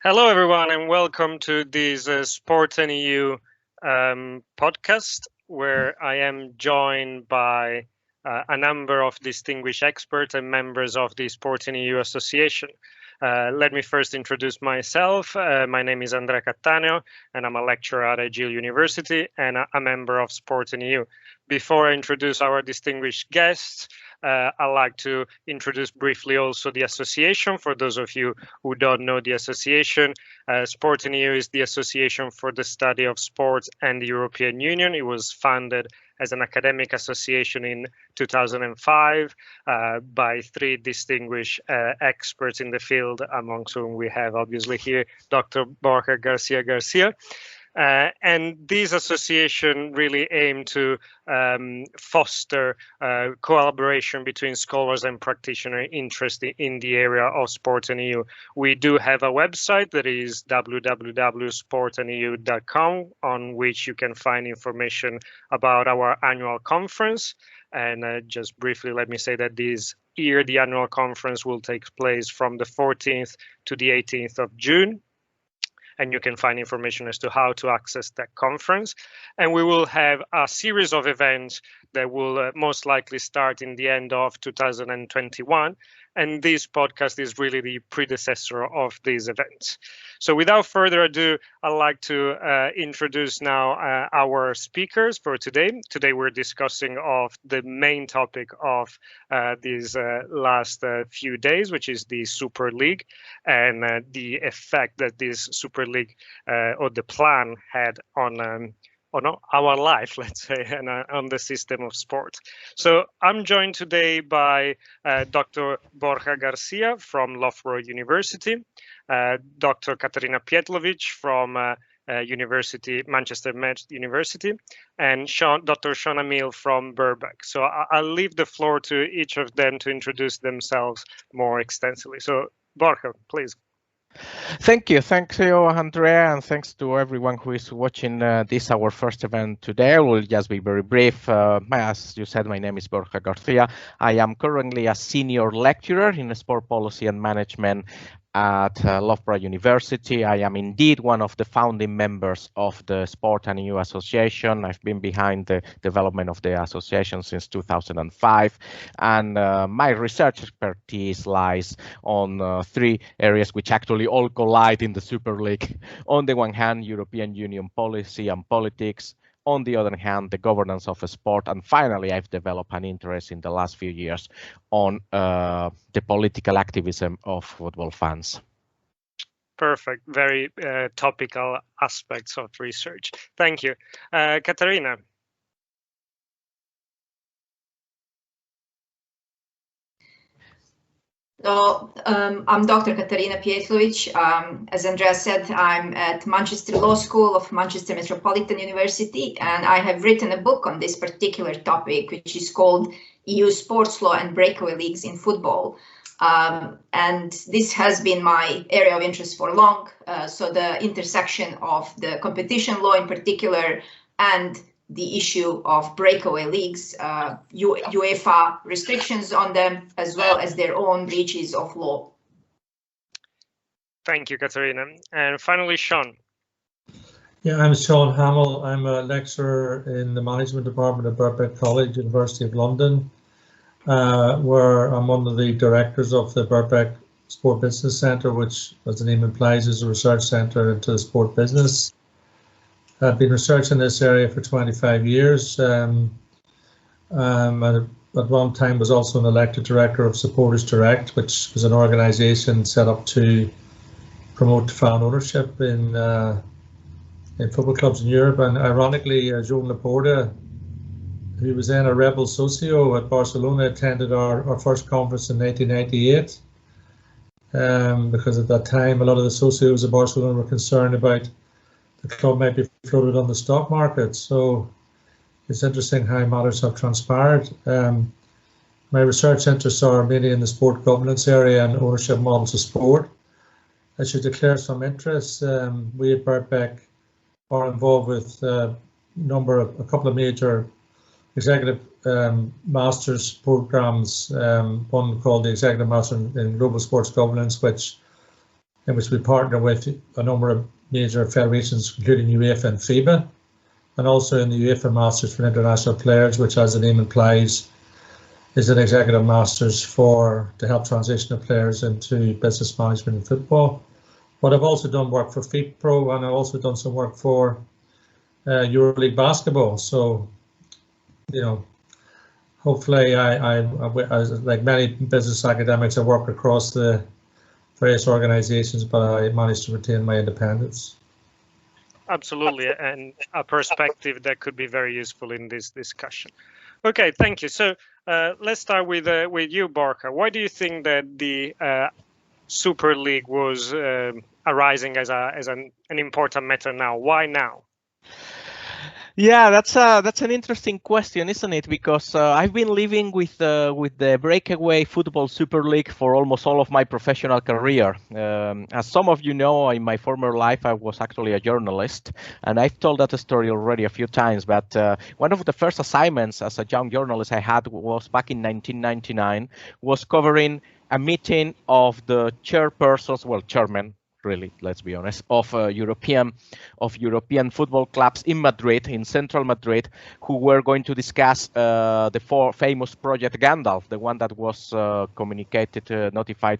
Hello, everyone, and welcome to this Sport&EU podcast, where I am joined by a number of distinguished experts and members of the Sport&EU Association. Let me first introduce myself. My name is Andrea Cattaneo, and I'm a lecturer at Loughborough University and a member of Sport&EU. Before I introduce our distinguished guests, I'd like to introduce briefly also the association. For those of you who don't know the association, Sport&EU is the Association for the Study of Sports and the European Union. It was founded as an academic association in 2005 by three distinguished experts in the field, amongst whom we have obviously here Dr. Borja Garcia. And this association really aimed to foster collaboration between scholars and practitioners interested in the area of Sport&EU. We do have a website that is www.sportandeu.com, on which you can find information about our annual conference. And just briefly, let me say that this year, the annual conference will take place from the 14th to the 18th of June. And you can find information as to how to access that conference. And we will have a series of events that will most likely start in the end of 2021. And this podcast is really the predecessor of these events. So without further ado, I'd like to introduce now our speakers for today. Today we're discussing of the main topic of these last few days, which is the Super League and the effect that this Super League or the plan had on our life, let's say, and on the system of sport. So I'm joined today by Dr. Borja Garcia from Loughborough University, Dr. Katarina Pjietlovic from Manchester University, and Dr. Sean Hamil from Birkbeck. So I'll leave the floor to each of them to introduce themselves more extensively. So Borja, please. Thank you, Andrea, and thanks to everyone who is watching this, our first event today. I will just be very brief. As you said, my name is Borja Garcia. I am currently a senior lecturer in sport policy and management at Loughborough University. I am indeed one of the founding members of the Sport&EU Association. I've been behind the development of the association since 2005, and my research expertise lies on three areas which actually all collide in the Super League. On the one hand, European Union policy and politics. On the other hand, the governance of a sport. And finally, I've developed an interest in the last few years on the political activism of football fans. Perfect. Very topical aspects of research. Thank you. Katarina. So I'm Dr. Katarina Pietruch. As Andrea said, I'm at Manchester Law School of Manchester Metropolitan University, and I have written a book on this particular topic, which is called EU Sports Law and Breakaway Leagues in Football. And this has been my area of interest for long. So the intersection of the competition law in particular and the issue of breakaway leagues, UEFA restrictions on them, as well as their own breaches of law. Thank you, Katarina. And finally, Sean. Yeah, I'm Sean Hamil. I'm a lecturer in the management department at Birkbeck College, University of London, where I'm one of the directors of the Birkbeck Sport Business Centre, which, as the name implies, is a research centre into the sport business. I've been researching this area for 25 years. And at one time was also an elected director of Supporters Direct, which was an organisation set up to promote fan ownership in football clubs in Europe. And ironically, Joan Laporta, who was then a rebel socio at Barcelona, attended our first conference in 1998. Because at that time, a lot of the socios at Barcelona were concerned about the club might be floated on the stock market. So it's interesting how matters have transpired. My research interests are mainly in the sport governance area and ownership models of sport. I should declare some interest. We at Birkbeck are involved with a couple of major executive master's programs, one called the Executive Master in Global Sports Governance, which in which we partner with a number of major federations, including UEFA and FIBA, and also in the UEFA Masters for International Players, which, as the name implies, is an executive masters to help transition the players into business management in football. But I've also done work for FIFPro, and I've also done some work for EuroLeague basketball. So, you know, hopefully I like many business academics, I work across the various organizations, but I managed to retain my independence. Absolutely, and a perspective that could be very useful in this discussion. Okay, thank you. So let's start with you, Borja. Why do you think that the Super League was arising as an important matter now? Why now? Yeah, that's an interesting question, isn't it? Because I've been living with the breakaway football Super League for almost all of my professional career. As some of you know, in my former life, I was actually a journalist, and I've told that story already a few times. But one of the first assignments as a young journalist I had was back in 1999, was covering a meeting of the chairmen, really, let's be honest, of European football clubs in Madrid, in central Madrid, who were going to discuss the famous Project Gandalf, the one that was notified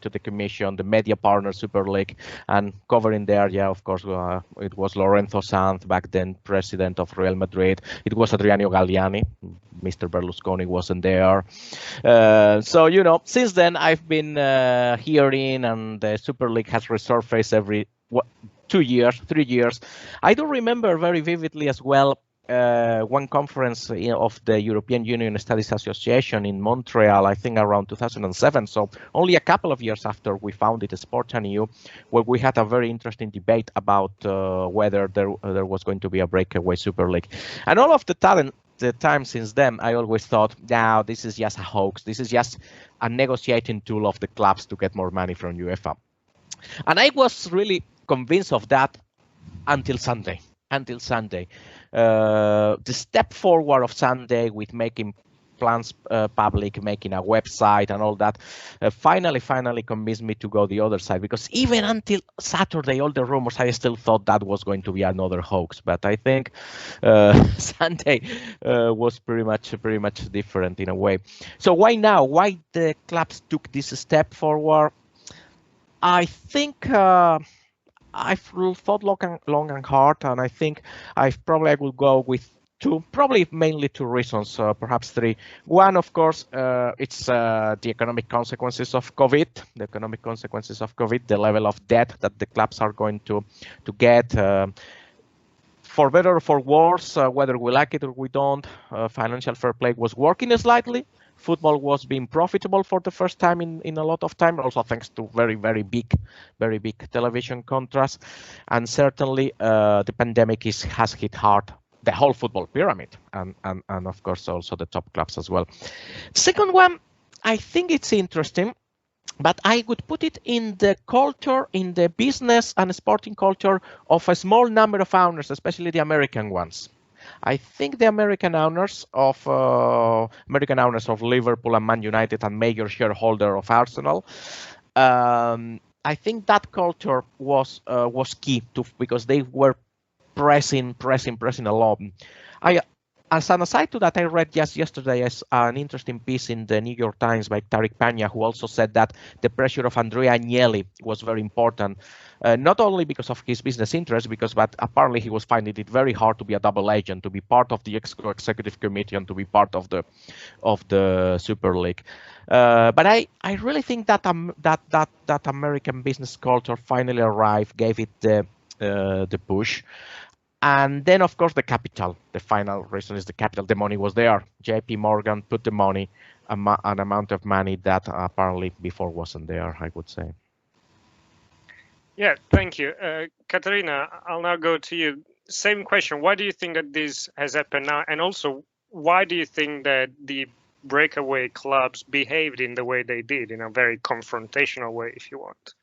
to the Commission, the media partner Super League, and covering there, yeah, of course, it was Lorenzo Sanz, back then president of Real Madrid. It was Adriano Galliani. Mr. Berlusconi wasn't there. So, you know, since then I've been hearing, and the Super League has resurfaced every 3 years. I do remember very vividly as well one conference of the European Union Studies Association in Montreal, I think around 2007. So only a couple of years after we founded Sport&EU, where we had a very interesting debate about whether there was going to be a breakaway Super League. And all of the time since then, I always thought, now this is just a hoax. This is just a negotiating tool of the clubs to get more money from UEFA. And I was really convinced of that until Sunday. The step forward of Sunday with making plans public, making a website and all that, finally convinced me to go the other side, because even until Saturday, all the rumors, I still thought that was going to be another hoax. But I think Sunday was pretty much different in a way. So why now? Why the clubs took this step forward? I think I've thought long and hard, and I think I will go with mainly two reasons, perhaps three. One, of course, it's the economic consequences of COVID. The level of debt that the clubs are going to get. For better or for worse, whether we like it or we don't, financial fair play was working slightly. Football was being profitable for the first time in a lot of time, also thanks to very big television contracts. And certainly the pandemic has hit hard the whole football pyramid, and of course also the top clubs as well. Second one, I think it's interesting, but I would put it in the culture, in the business and sporting culture of a small number of owners, especially the American ones. I think the American owners of Liverpool and Man United, and major shareholder of Arsenal, I think that culture was key because they were pressing a lot. As an aside to that, I read just yesterday an interesting piece in the New York Times by Tariq Panya, who also said that the pressure of Andrea Agnelli was very important, not only because of his business interests, but apparently he was finding it very hard to be a double agent, to be part of the executive committee and to be part of the Super League. But I really think that that American business culture finally arrived, gave it the push. And then, of course, the capital. The final reason is the capital. The money was there. JP Morgan put the money, an amount of money that apparently before wasn't there, I would say. Yeah, thank you. Katarina, I'll now go to you. Same question. Why do you think that this has happened now? And also, why do you think that the breakaway clubs behaved in the way they did, in a very confrontational way, if you want?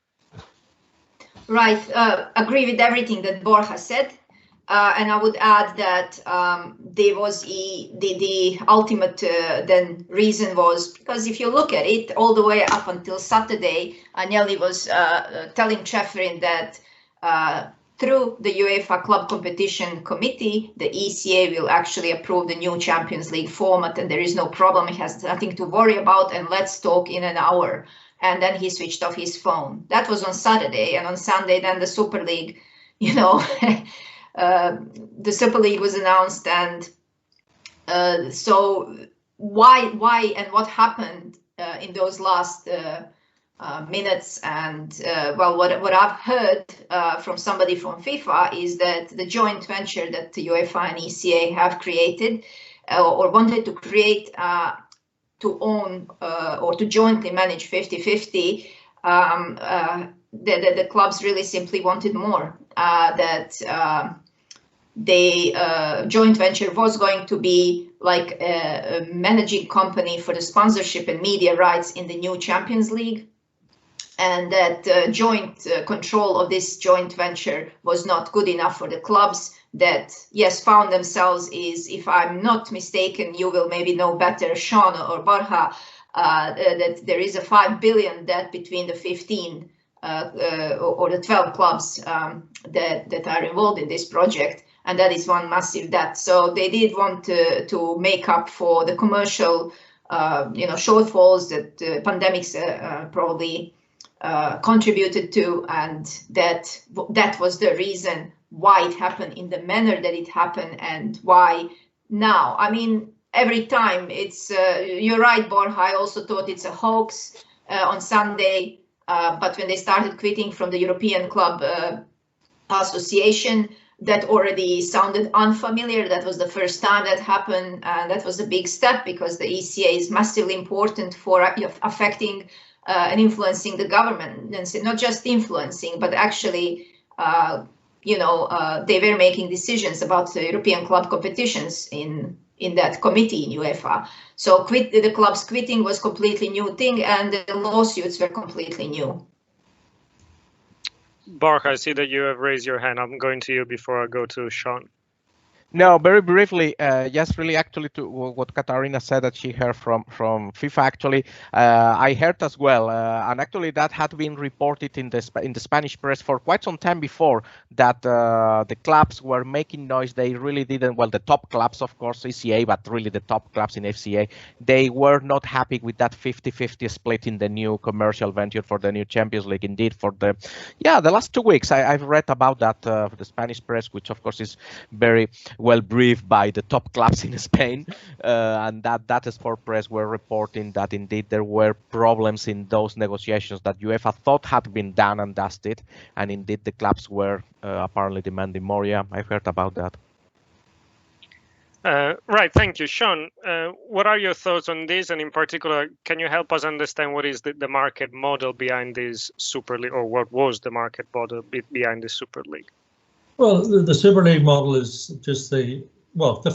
Right. Agree with everything that Borja said. And I would add that there was the ultimate then reason was because if you look at it all the way up until Saturday, Agnelli was telling Ceferin that through the UEFA Club Competition Committee, the ECA will actually approve the new Champions League format, and there is no problem. He has nothing to worry about, and let's talk in an hour. And then he switched off his phone. That was on Saturday, and on Sunday, then the Super League, you know, the Super League was announced, and so why and what happened in those last minutes, and well, what I've heard from somebody from FIFA is that the joint venture that the UEFA and ECA have created or wanted to create to own or to jointly manage 50-50, the clubs really simply wanted more. That the joint venture was going to be like a managing company for the sponsorship and media rights in the new Champions League, and that joint control of this joint venture was not good enough for the clubs that, yes, found themselves is, if I'm not mistaken, you will maybe know better, Sean or Borja, that there is a 5 billion debt between the 15 or the 12 clubs that are involved in this project, and that is one massive debt. So they did want to make up for the commercial, shortfalls that pandemics probably contributed to, and that was the reason why it happened in the manner that it happened, and why now. I mean, every time it's you're right, Borja. I also thought it's a hoax on Sunday, but when they started quitting from the European Club Association, that already sounded unfamiliar. That was the first time that happened, and that was a big step, because the ECA is massively important for affecting and influencing the government, and so not just influencing, but actually, they were making decisions about the European club competitions in that committee in UEFA. So the clubs quitting was completely new thing, and the lawsuits were completely new. Borja, I see that you have raised your hand. I'm going to you before I go to Sean. No, very briefly, yes, really, actually, to what Katarina said that she heard from FIFA. Actually, I heard as well, and actually that had been reported in the Spanish press for quite some time before, that the clubs were making noise. They really didn't. Well, the top clubs, of course, ECA, but really the top clubs in FCA, they were not happy with that 50-50 split in the new commercial venture for the new Champions League. Indeed, for the last 2 weeks, I've read about that for the Spanish press, which of course is very well briefed by the top clubs in Spain, and that sport press were reporting that indeed there were problems in those negotiations that UEFA thought had been done and dusted, and indeed the clubs were apparently demanding more. Yeah, I've heard about that. Right, thank you. Sean, what are your thoughts on this, and in particular, can you help us understand what is the market model behind this Super League, or what was the market model behind the Super League? Well, the Super League model is just the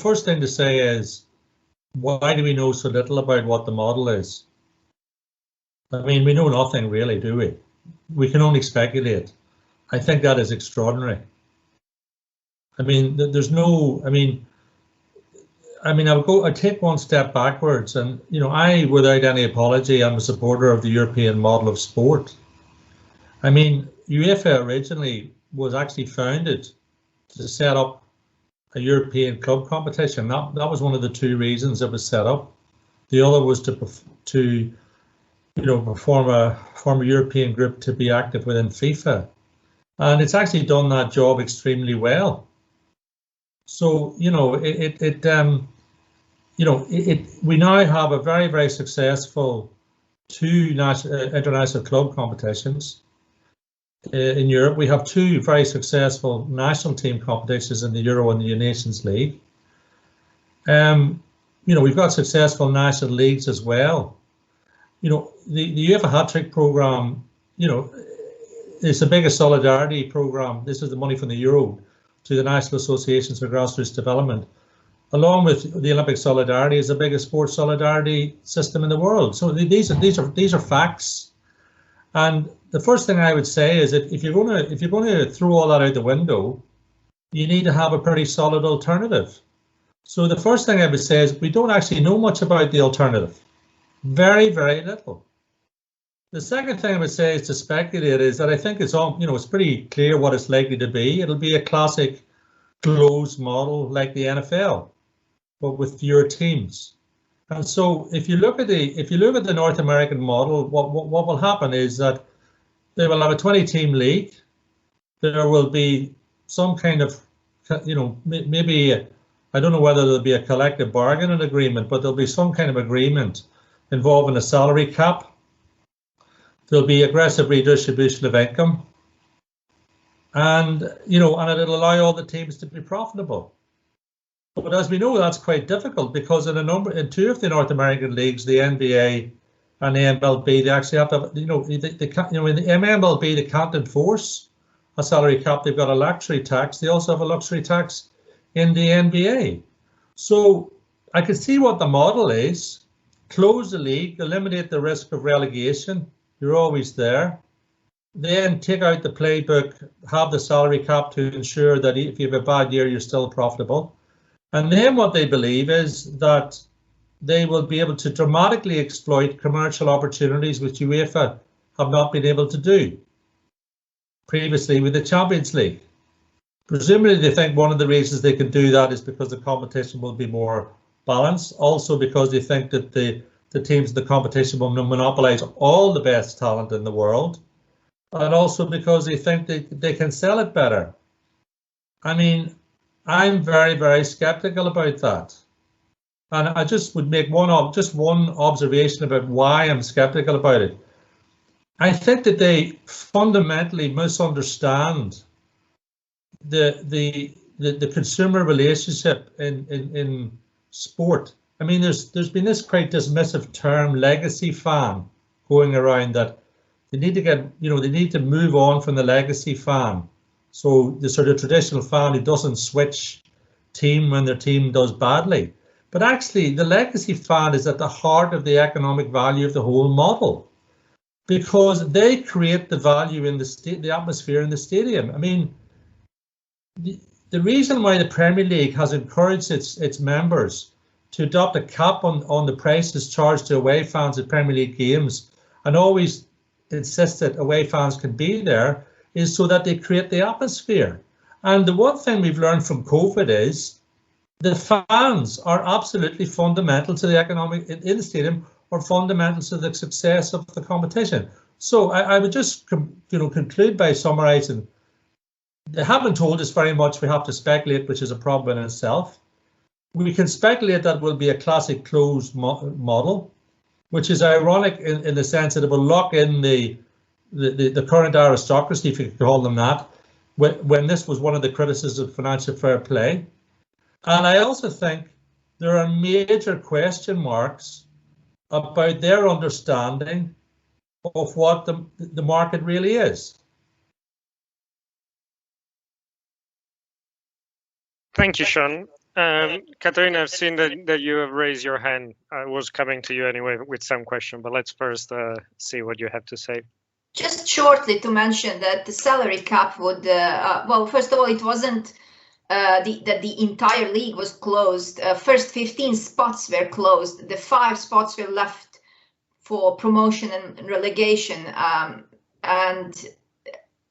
first thing to say is, why do we know so little about what the model is? I mean, we know nothing really, do we? We can only speculate. I think that is extraordinary. I mean, there's no, I'll take one step backwards, and, I, without any apology, I'm a supporter of the European model of sport. I mean, UEFA originally was actually founded to set up a European club competition. That was one of the two reasons it was set up. The other was to form a European group to be active within FIFA, and it's actually done that job extremely well. So we now have a very, very successful two international club competitions. In Europe, we have two very successful national team competitions in the Euro and the Nations League. We've got successful national leagues as well. The UEFA hat-trick program, is the biggest solidarity program. This is the money from the Euro to the National Associations for Grassroots Development, along with the Olympic Solidarity, is the biggest sports solidarity system in the world. So these are facts. And the first thing I would say is that if you're going to throw all that out the window, you need to have a pretty solid alternative. So the first thing I would say is we don't actually know much about the alternative. Very, very little. The second thing I would say is to speculate is that I think it's all, it's pretty clear what it's likely to be. It'll be a classic closed model like the NFL, but with fewer teams. And so if you look at the North American model, what will happen is that they will have a 20-team league. There will be some kind of, maybe, I don't know whether there'll be a collective bargaining agreement, but there'll be some kind of agreement involving a salary cap. There'll be aggressive redistribution of income. And, and it'll allow all the teams to be profitable. But as we know, that's quite difficult because in two of the North American leagues, the NBA and the MLB, they actually have to, in the MLB, they can't enforce a salary cap. They've got a luxury tax. They also have a luxury tax in the NBA. So I can see what the model is. Close the league, eliminate the risk of relegation. You're always there. Then take out the playbook, have the salary cap to ensure that if you have a bad year, you're still profitable. And then what they believe is that they will be able to dramatically exploit commercial opportunities which UEFA have not been able to do previously with the Champions League. Presumably they think one of the reasons they can do that is because the competition will be more balanced. Also because they think that the teams in the competition will monopolize all the best talent in the world. And also because they think they can sell it better. I mean, I'm very, very skeptical about that. And I just would make one observation about why I'm skeptical about it. I think that they fundamentally misunderstand the consumer relationship in sport. I mean, there's been this quite dismissive term, legacy fan, going around that they need to they need to move on from the legacy fan. So the sort of traditional fan who doesn't switch team when their team does badly. But actually, the legacy fan is at the heart of the economic value of the whole model, because they create the value in the atmosphere in the stadium. I mean, the reason why the Premier League has encouraged its members to adopt a cap on the prices charged to away fans at Premier League games and always insist that away fans can be there is so that they create the atmosphere. And the one thing we've learned from COVID is the fans are absolutely fundamental to the economic in the stadium, or fundamental to the success of the competition. So I would just conclude by summarising. They haven't told us very much. We have to speculate, which is a problem in itself. We can speculate that will be a classic closed model, which is ironic in the sense that it will lock in the current aristocracy, if you could call them that, when this was one of the criticisms of financial fair play. And I also think there are major question marks about their understanding of what the market really is. Thank you, Sean. Katarina, I've seen that you have raised your hand. I was coming to you anyway with some question, but let's first see what you have to say. Just shortly to mention that the salary cap would, well, first of all, it wasn't that the entire league was closed. First 15 spots were closed. The 5 spots were left for promotion and relegation. And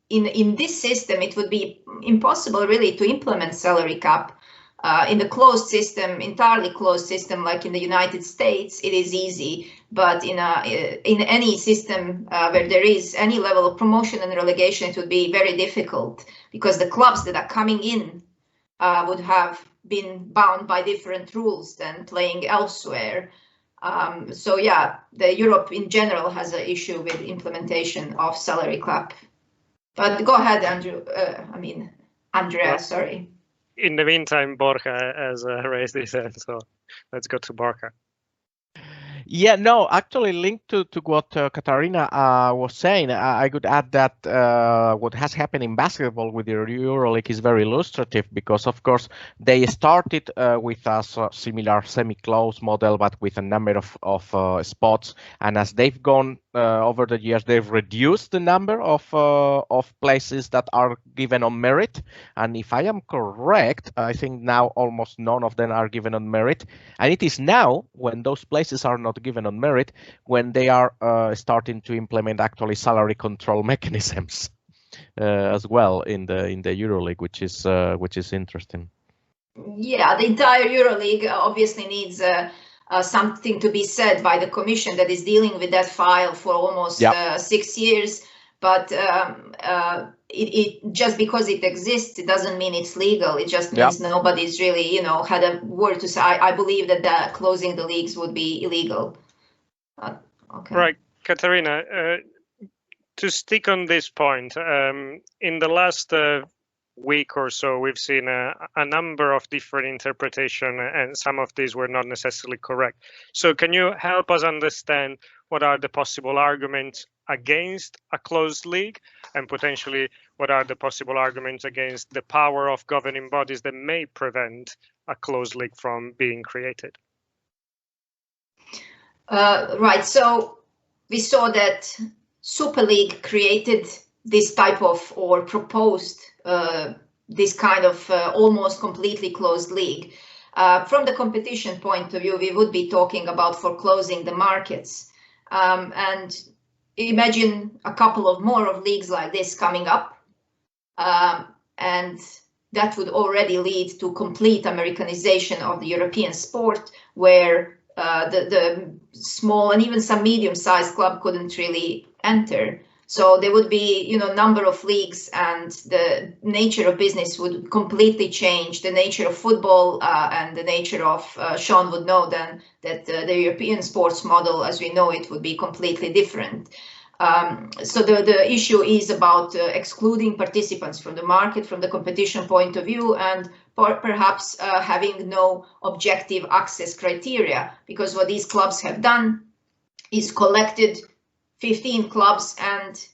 in this system, it would be impossible really to implement salary cap. In the closed system, entirely closed system, like in the United States, it is easy. But in any system where there is any level of promotion and relegation, it would be very difficult because the clubs that are coming in would have been bound by different rules than playing elsewhere. So yeah, Europe in general has an issue with implementation of salary cap. But go ahead, Andrea, sorry. In the meantime, Borja has raised his hand, so let's go to Borja. Yeah, no, actually linked to what Katarina was saying, I could add that what has happened in basketball with the EuroLeague is very illustrative because, of course, they started with a similar semi-closed model, but with a number of spots. And as they've gone over the years, they've reduced the number of places that are given on merit. And if I am correct, I think now almost none of them are given on merit. And it is now, when those places are not given on merit, when they are starting to implement actually salary control mechanisms as well in the EuroLeague, which is interesting. Yeah, the entire EuroLeague obviously needs something to be said by the Commission that is dealing with that file for almost 6 years. But it just because it exists, it doesn't mean it's legal. It just means nobody's really, had a word to say. I believe that closing the leagues would be illegal. Okay. Right, Katarina. To stick on this point, in the last week or so, we've seen a number of different interpretations, and some of these were not necessarily correct. So can you help us understand what are the possible arguments against a closed league, and potentially what are the possible arguments against the power of governing bodies that may prevent a closed league from being created? Right, so we saw that SuperLeague created this type of, or proposed this kind of almost completely closed league. From the competition point of view, we would be talking about foreclosing the markets. And imagine a couple of more of leagues like this coming up. And that would already lead to complete Americanization of the European sport, where the small and even some medium-sized club couldn't really enter. So there would be, number of leagues, and the nature of business would completely change. The nature of football and the nature of, Sean would know then, that the European sports model, as we know it, would be completely different. So the issue is about excluding participants from the market, from the competition point of view, and perhaps having no objective access criteria, because what these clubs have done is collected 15 clubs and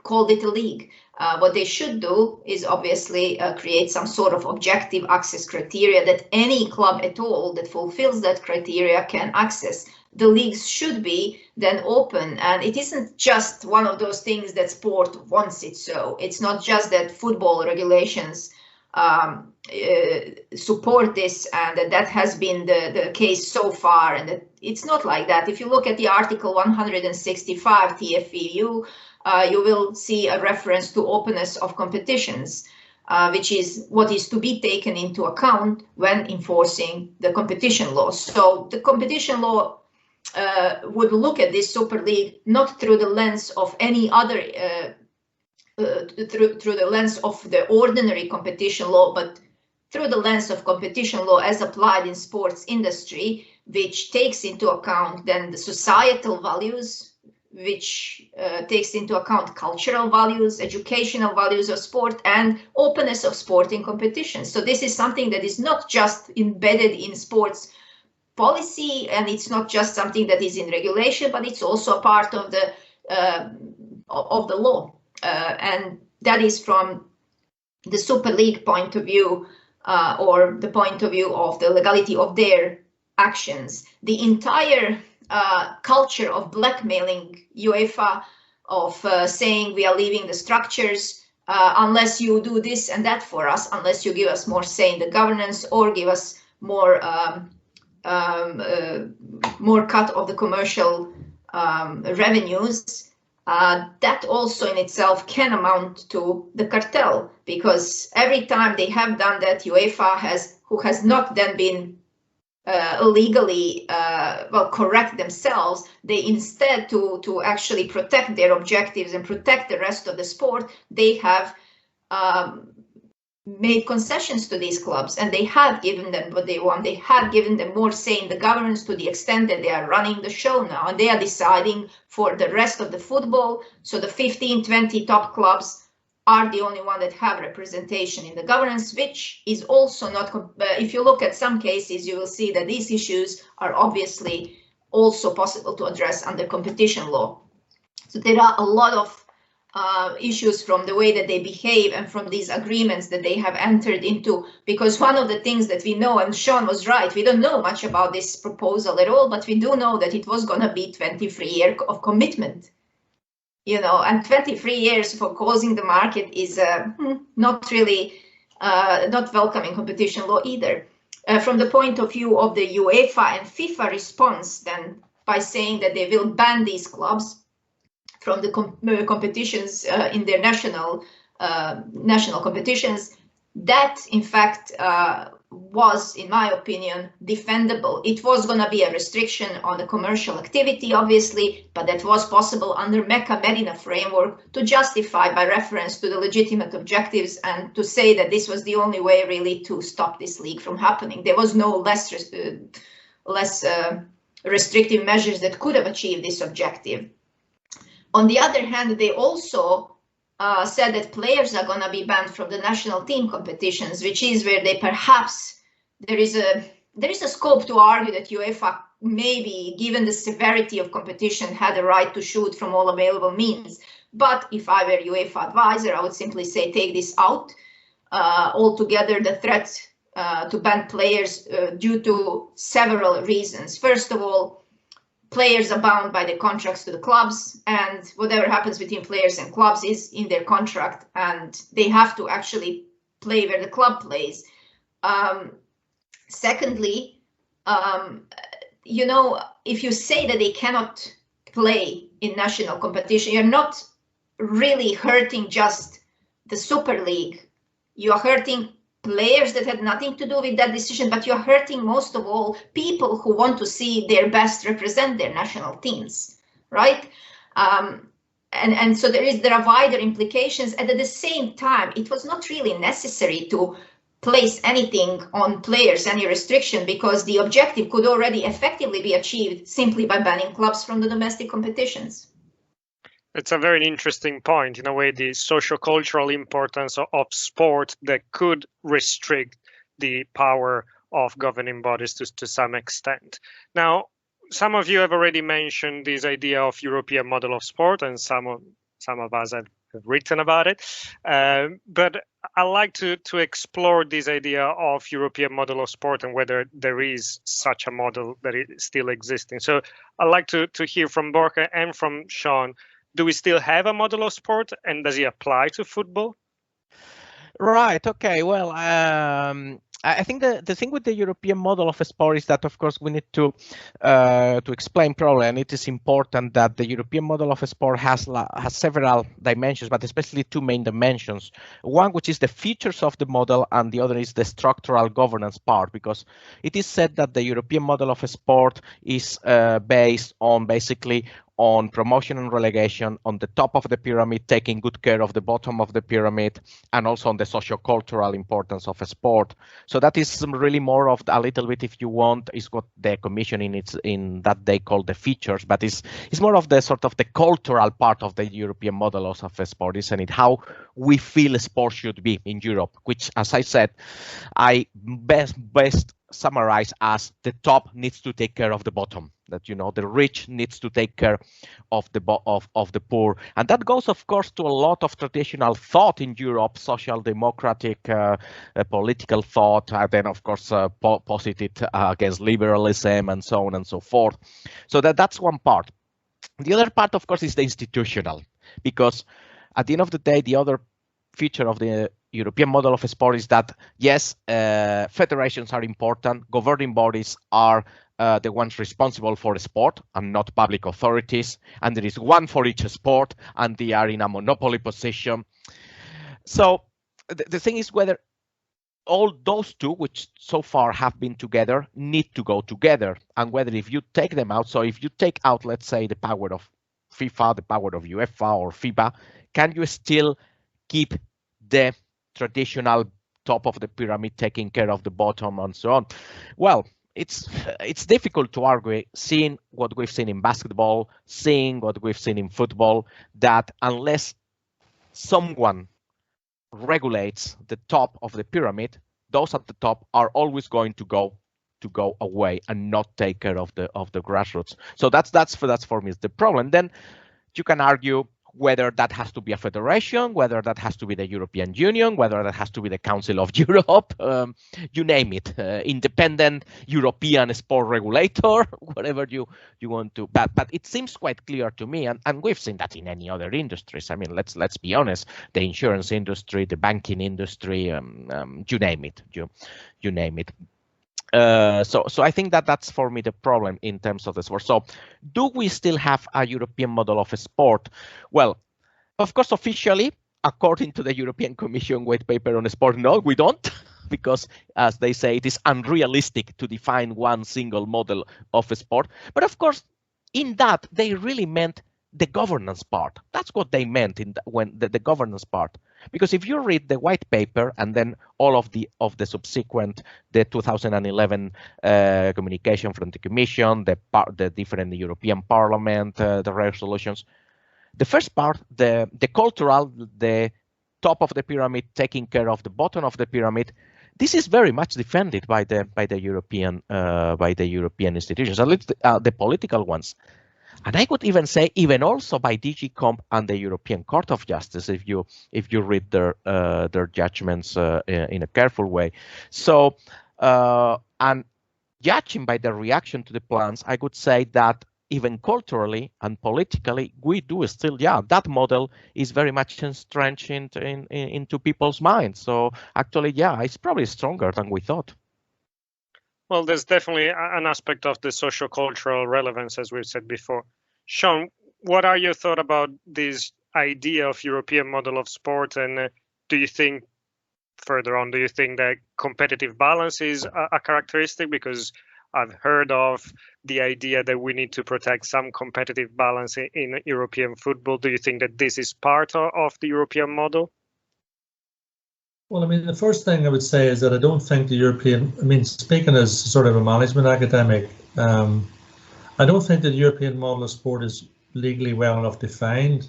called it a league. What they should do is obviously create some sort of objective access criteria that any club at all that fulfills that criteria can access. The leagues should be then open, and it isn't just one of those things that sport wants it so. It's not just that football regulations support this, and that has been the case so far, and that it's not like that. If you look at the Article 165 TFEU, you will see a reference to openness of competitions, which is what is to be taken into account when enforcing the competition law. So the competition law would look at this Super League not through the lens of any other, through the lens of the ordinary competition law, but through the lens of competition law as applied in sports industry, which takes into account then the societal values, which takes into account cultural values, educational values of sport, and openness of sporting competitions. So this is something that is not just embedded in sports policy, and it's not just something that is in regulation, but it's also a part of the law. And that is from the Super League point of view, or the point of view of the legality of their actions. The entire culture of blackmailing UEFA, of saying we are leaving the structures unless you do this and that for us, unless you give us more say in the governance or give us more cut of the commercial revenues. That also in itself can amount to the cartel, because every time they have done that, UEFA who has not then been legally correct themselves, they instead to actually protect their objectives and protect the rest of the sport, they have made concessions to these clubs, and they have given them what they want. They have given them more say in the governance, to the extent that they are running the show now, and they are deciding for the rest of the football. So the 15-20 top clubs are the only one that have representation in the governance, which is also not, if you look at some cases, you will see that these issues are obviously also possible to address under competition law. So there are a lot of issues from the way that they behave and from these agreements that they have entered into. Because one of the things that we know, and Sean was right, we don't know much about this proposal at all, but we do know that it was going to be 23 years of commitment. You know, and 23 years for closing the market is not really not welcoming competition law either. From the point of view of the UEFA and FIFA response, then by saying that they will ban these clubs from the competitions in their national competitions, that in fact was, in my opinion, defendable. It was going to be a restriction on the commercial activity, obviously, but that was possible under Mecca-Medina framework to justify by reference to the legitimate objectives and to say that this was the only way really to stop this league from happening. There was no less restrictive measures that could have achieved this objective. On the other hand, they also said that players are going to be banned from the national team competitions, which is where they perhaps there is a scope to argue that UEFA, maybe given the severity of competition, had a right to shoot from all available means. But if I were UEFA advisor, I would simply say take this out altogether. The threat to ban players due to several reasons. First of all, players are bound by the contracts to the clubs, and whatever happens between players and clubs is in their contract, and they have to actually play where the club plays. Secondly, you know, if you say that they cannot play in national competition, you're not really hurting just the Super League. You are hurting players that had nothing to do with that decision, but you're hurting most of all people who want to see their best represent their national teams, right? And so there are wider implications. And at the same time, it was not really necessary to place anything on players, any restriction, because the objective could already effectively be achieved simply by banning clubs from the domestic competitions. It's a very interesting point, in a way, the socio-cultural importance of sport that could restrict the power of governing bodies to some extent. Now, some of you have already mentioned this idea of European model of sport, and some of us have written about it. But I like to explore this idea of European model of sport and whether there is such a model that is still existing. So I'd like to hear from Borja and from Sean. Do we still have a model of sport, and does it apply to football? Right. Okay. Well, I think the thing with the European model of sport is that, of course, we need to explain probably, and it is important that the European model of sport has several dimensions, but especially two main dimensions. One, which is the features of the model, and the other is the structural governance part, because it is said that the European model of sport is based on basically on promotion and relegation, on the top of the pyramid, taking good care of the bottom of the pyramid, and also on the socio-cultural importance of a sport. So that is really more of a little bit, if you want, is what the Commission in that they call the features, but it's more of the sort of the cultural part of the European model of a sport, isn't it? How we feel sport should be in Europe, which, as I said, I best summarize as the top needs to take care of the bottom. That, you know, the rich needs to take care of the poor, and that goes, of course, to a lot of traditional thought in Europe, social democratic political thought, and then, of course, posited against liberalism and so on and so forth. So that's one part. The other part, of course, is the institutional, because at the end of the day, the other feature of the European model of sport is that, yes, federations are important, governing bodies are the ones responsible for the sport and not public authorities, and there is one for each sport, and they are in a monopoly position. So the thing is whether all those two, which so far have been together, need to go together, and whether if you take them out, so if you take out, let's say, the power of FIFA, the power of UEFA or FIBA, can you still keep the traditional top of the pyramid taking care of the bottom and so on? Well, it's difficult to argue, seeing what we've seen in basketball, seeing what we've seen in football, that unless someone regulates the top of the pyramid, those at the top are always going to go away and not take care of the grassroots. So that's for me the problem. Then you can argue whether that has to be a federation, whether that has to be the European Union, whether that has to be the Council of Europe, you name it, independent European sport regulator, whatever you want to. But it seems quite clear to me, and we've seen that in any other industries. I mean, let's be honest, the insurance industry, the banking industry, you name it, you name it. So I think that's for me the problem in terms of the sport. So do we still have a European model of a sport? Well, of course, officially, according to the European Commission white paper on sport, no, we don't, because as they say, it is unrealistic to define one single model of a sport. But of course, in that, they really meant the governance part. That's what they meant when the governance part. Because if you read the white paper and then all of the subsequent, the 2011 communication from the Commission, the different European Parliament, the resolutions, the first part, the cultural, the top of the pyramid taking care of the bottom of the pyramid, this is very much defended by the European institutions, at least the political ones. And I would even say, even also by DG Comp and the European Court of Justice, if you read their judgments in a careful way. So, and judging by the reaction to the plans, I would say that even culturally and politically, we do still, that model is very much entrenched into people's minds. So actually, it's probably stronger than we thought. Well, there's definitely an aspect of the socio-cultural relevance, as we've said before. Sean, what are your thoughts about this idea of European model of sport? And do you think, further on, do you think that competitive balance is a characteristic? Because I've heard of the idea that we need to protect some competitive balance in European football. Do you think that this is part of the European model? Well, I mean, the first thing I would say is that I don't think the European, I mean, speaking as sort of a management academic, I don't think the European model of sport is legally well enough defined.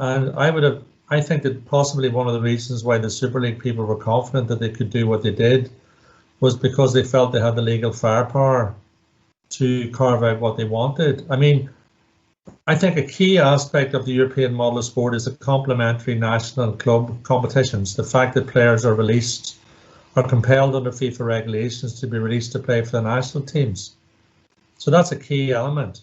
And I think that possibly one of the reasons why the SuperLeague people were confident that they could do what they did was because they felt they had the legal firepower to carve out what they wanted. I mean, I think a key aspect of the European model of sport is the complementary national club competitions. The fact that players are compelled under FIFA regulations to be released to play for the national teams. So that's a key element.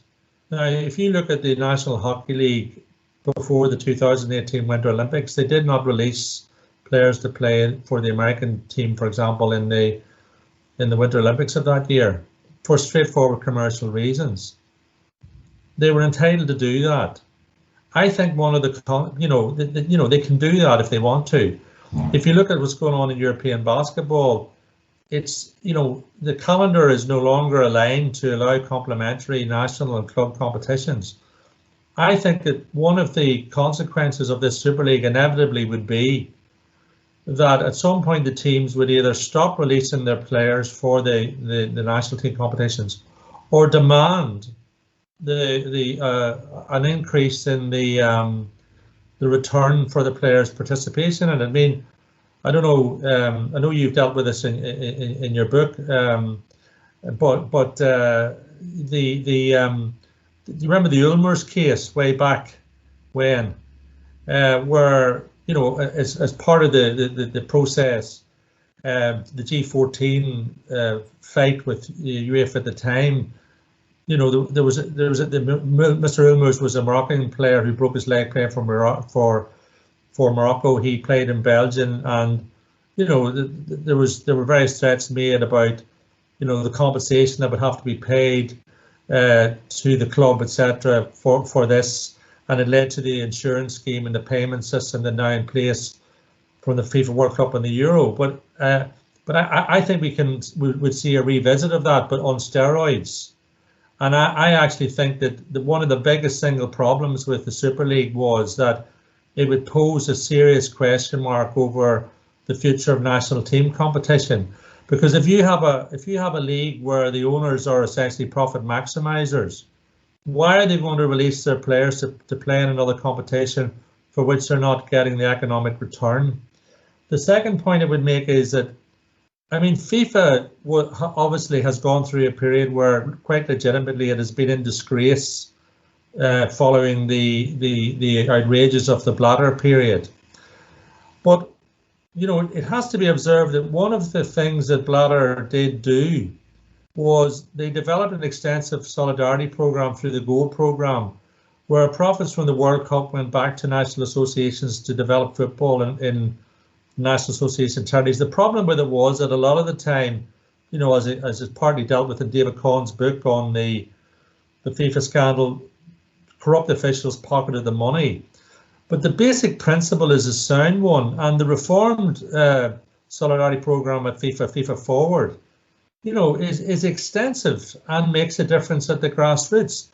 Now, if you look at the National Hockey League before the 2018 Winter Olympics, they did not release players to play for the American team, for example, in the Winter Olympics of that year, for straightforward commercial reasons. They were entitled to do that. I think one of the, they can do that if they want to. If you look at what's going on in European basketball, it's, the calendar is no longer aligned to allow complementary national and club competitions. I think that one of the consequences of this Super League inevitably would be that at some point the teams would either stop releasing their players for the national team competitions or demand an increase in the return for the players' participation. And I mean, I don't know. I know you've dealt with this in your book, but do you remember the Ulmer's case way back when, where as part of the process, the G14 fight with UEFA at the time. Mr. Ulmer's was a Moroccan player who broke his leg playing for Morocco. He played in Belgium, and there were various threats made about the compensation that would have to be paid to the club, etc. for this, and it led to the insurance scheme and the payment system that now in place from the FIFA World Cup and the Euro. But I think we would see a revisit of that, but on steroids. And I actually think that one of the biggest single problems with the Super League was that it would pose a serious question mark over the future of national team competition. Because if you have a league where the owners are essentially profit maximizers, why are they going to release their players to play in another competition for which they're not getting the economic return? The second point I would make is that, I mean, FIFA obviously has gone through a period where quite legitimately it has been in disgrace following the outrages of the bladder period. But you know, it has to be observed that one of the things that Bladder did do was they developed an extensive solidarity program through the Gold program, where profits from the World Cup went back to national associations to develop football in national association charities. The problem with it was that a lot of the time, you know, as it's partly dealt with in David Cohn's book on the FIFA scandal, corrupt officials pocketed the money. But the basic principle is a sound one, and the reformed solidarity program at FIFA Forward, you know, is extensive and makes a difference at the grassroots.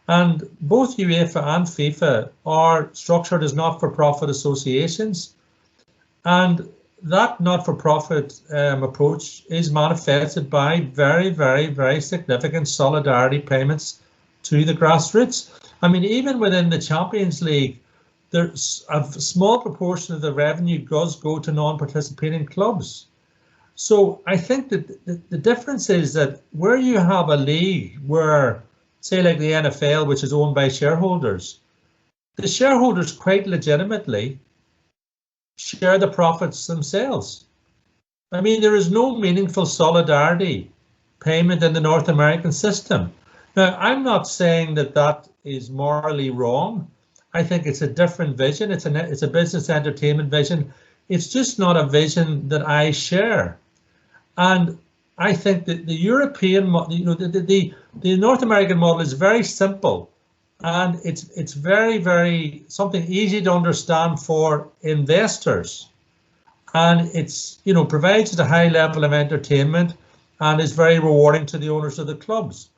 And both UEFA and FIFA are structured as not-for-profit associations, and that not-for-profit approach is manifested by very, very, very significant solidarity payments to the grassroots. I mean, even within the Champions League, there's a small proportion of the revenue does go to non-participating clubs. So I think that the difference is that where you have a league where, say like the NFL, which is owned by shareholders, the shareholders quite legitimately share the profits themselves. I mean, there is no meaningful solidarity payment in the North American system. Now, I'm not saying that that is morally wrong. I think it's a different vision. It's a business entertainment vision. It's just not a vision that I share. And I think that the European, you know, the North American model is very simple, and it's very, very something easy to understand for investors, and it's, you know, provides a high level of entertainment and is very rewarding to the owners of the clubs.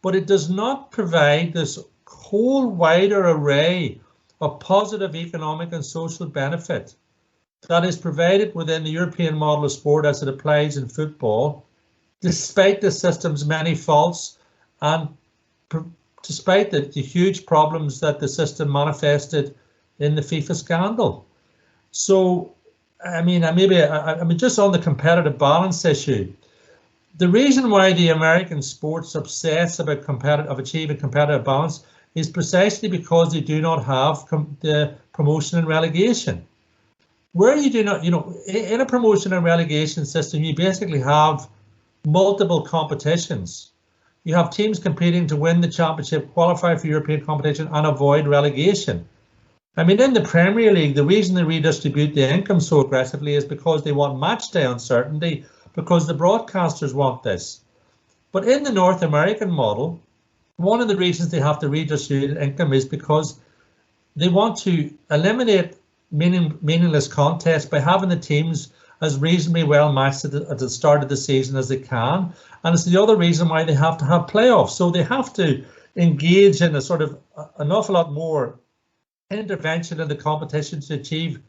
But it does not provide this whole wider array of positive economic and social benefit that is provided within the European model of sport as it applies in football, despite the system's many faults and despite the huge problems that the system manifested in the FIFA scandal. So, I mean, just on the competitive balance issue, the reason why the American sports obsess about achieving competitive balance is precisely because they do not have the promotion and relegation. Where you do not, you know, in a promotion and relegation system, you basically have multiple competitions. You have teams competing to win the championship, qualify for European competition, and avoid relegation. I mean, in the Premier League, the reason they redistribute the income so aggressively is because they want match day uncertainty, because the broadcasters want this. But in the North American model, one of the reasons they have to redistribute income is because they want to eliminate meaningless contests by having the teams as reasonably well matched at the start of the season as they can. And it's the other reason why they have to have playoffs. So they have to engage in a sort of an awful lot more intervention in the competition to achieve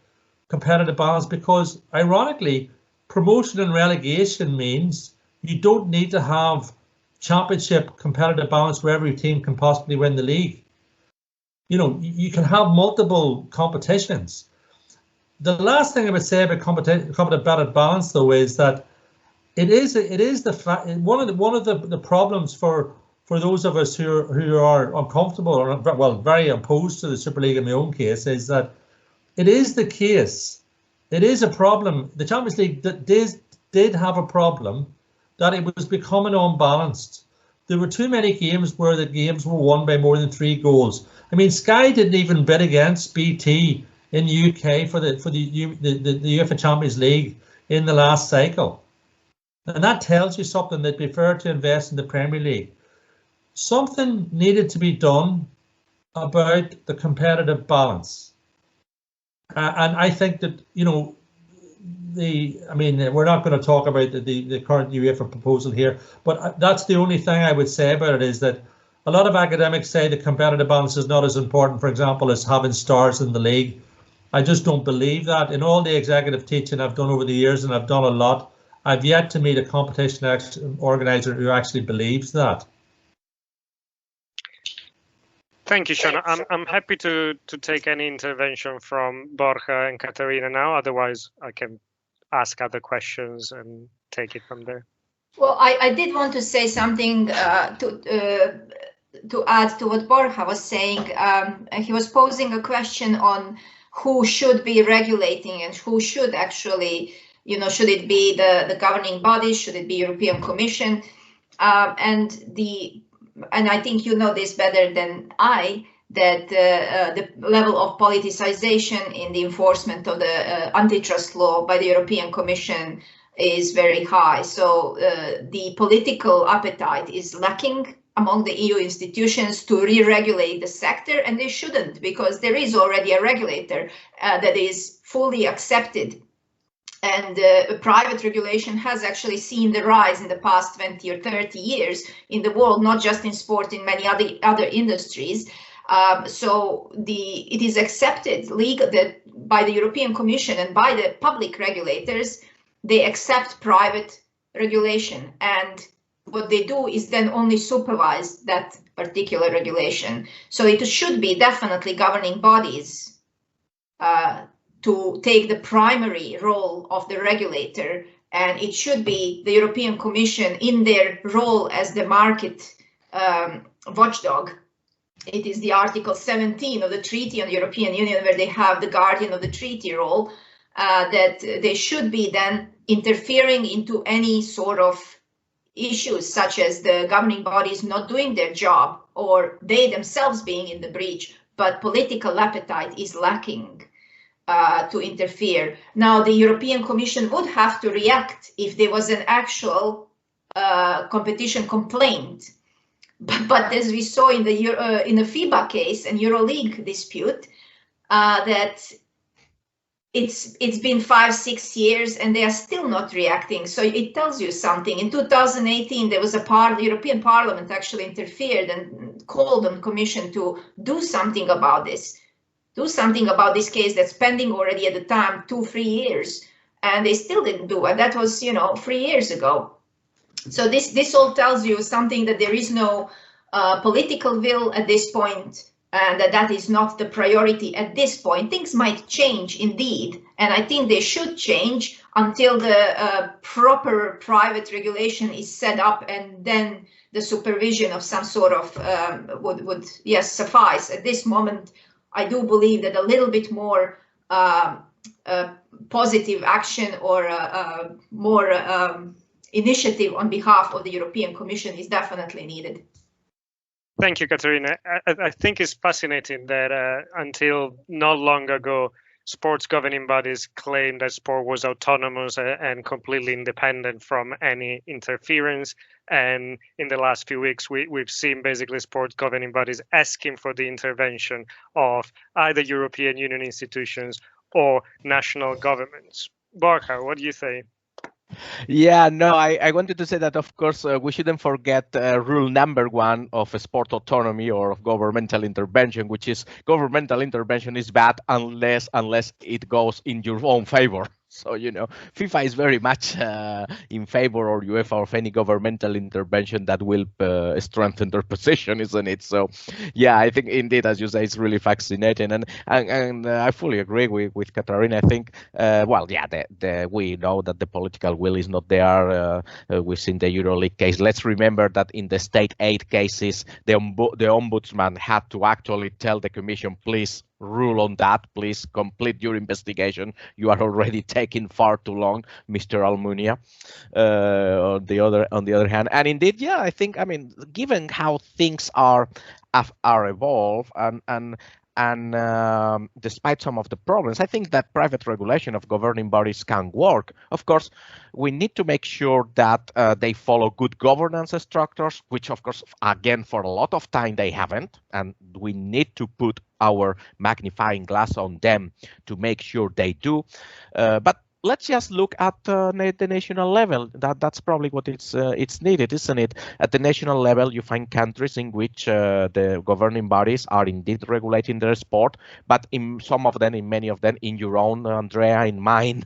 competitive balance, because ironically, promotion and relegation means you don't need to have championship competitive balance where every team can possibly win the league. You know, you can have multiple competitions. The last thing I would say about competitive balance, though, is that it is the fact, one of the problems for those of us who are uncomfortable or, well, very opposed to the Super League in my own case, is that it is the case. It is a problem. The Champions League did have a problem that it was becoming unbalanced. There were too many games where the games were won by more than 3 goals. I mean, Sky didn't even bid against BT in the UK for the UEFA Champions League in the last cycle. And that tells you something, that they prefer to invest in the Premier League. Something needed to be done about the competitive balance. And I think that, you know, we're not going to talk about the current UEFA proposal here, but that's the only thing I would say about it, is that a lot of academics say the competitive balance is not as important, for example, as having stars in the league. I just don't believe that. In all the executive teaching I've done over the years, and I've done a lot, I've yet to meet a competition organizer who actually believes that. Thank you, Sean. I'm happy to take any intervention from Borja and Katarina now. Otherwise, I can ask other questions and take it from there. Well, I did want to say something to add to what Borja was saying, he was posing a question on who should be regulating and who should actually, should it be the governing bodies, should it be European Commission, and I think you know this better than I, that the level of politicization in the enforcement of the antitrust law by the European Commission is very high. So the political appetite is lacking among the EU institutions to re-regulate the sector, and they shouldn't, because there is already a regulator that is fully accepted. And private regulation has actually seen the rise in the past 20 or 30 years in the world, not just in sport, in many other industries. So it is accepted that by the European Commission and by the public regulators, they accept private regulation, and what they do is then only supervise that particular regulation. So it should be definitely governing bodies to take the primary role of the regulator, and it should be the European Commission in their role as the market watchdog. It is the Article 17 of the Treaty on the European Union, where they have the guardian of the treaty role, that they should be then interfering into any sort of issues, such as the governing bodies not doing their job or they themselves being in the breach, but political appetite is lacking to interfere. Now, the European Commission would have to react if there was an actual competition complaint. But as we saw in the FIBA case and EuroLeague dispute, that it's been 5-6 years and they are still not reacting. So it tells you something. In 2018, there was the European Parliament actually interfered and called on the Commission to do something about this. Do something about this case that's pending already at the time, 2-3 years, and they still didn't do it. That was, 3 years ago. So this all tells you something, that there is no political will at this point, and that is not the priority at this point. Things might change indeed, and I think they should change until the proper private regulation is set up, and then the supervision of some sort of would suffice. At this moment, I do believe that a little bit more positive action or more initiative on behalf of the European Commission is definitely needed. Thank you, Katarina. I think it's fascinating that until not long ago, sports governing bodies claimed that sport was autonomous and completely independent from any interference. And in the last few weeks, we've seen basically sports governing bodies asking for the intervention of either European Union institutions or national governments. Borja, what do you say? Yeah, no, I wanted to say that, of course, we shouldn't forget rule number 1 of sport autonomy or of governmental intervention, which is governmental intervention is bad unless it goes in your own favor. So, FIFA is very much in favor, or UEFA, of any governmental intervention that will strengthen their position, isn't it? So, yeah, I think indeed, as you say, it's really fascinating. And I fully agree with Katarina. I think, we know that the political will is not there. We've seen the EuroLeague case. Let's remember that in the state aid cases, the ombudsman had to actually tell the Commission, please rule on that, please complete your investigation. You are already taking far too long, Mr. Almunia. On the other hand, and indeed, yeah, I think, given how things are evolved and despite some of the problems, I think that private regulation of governing bodies can work. Of course, we need to make sure that they follow good governance structures, which, of course, again, for a lot of time they haven't, and we need to put our magnifying glass on them to make sure they do. But let's just look at the national level. That's probably what it's needed, isn't it? At the national level, you find countries in which the governing bodies are indeed regulating their sport, but in many of them, in your own, Andrea, in mine,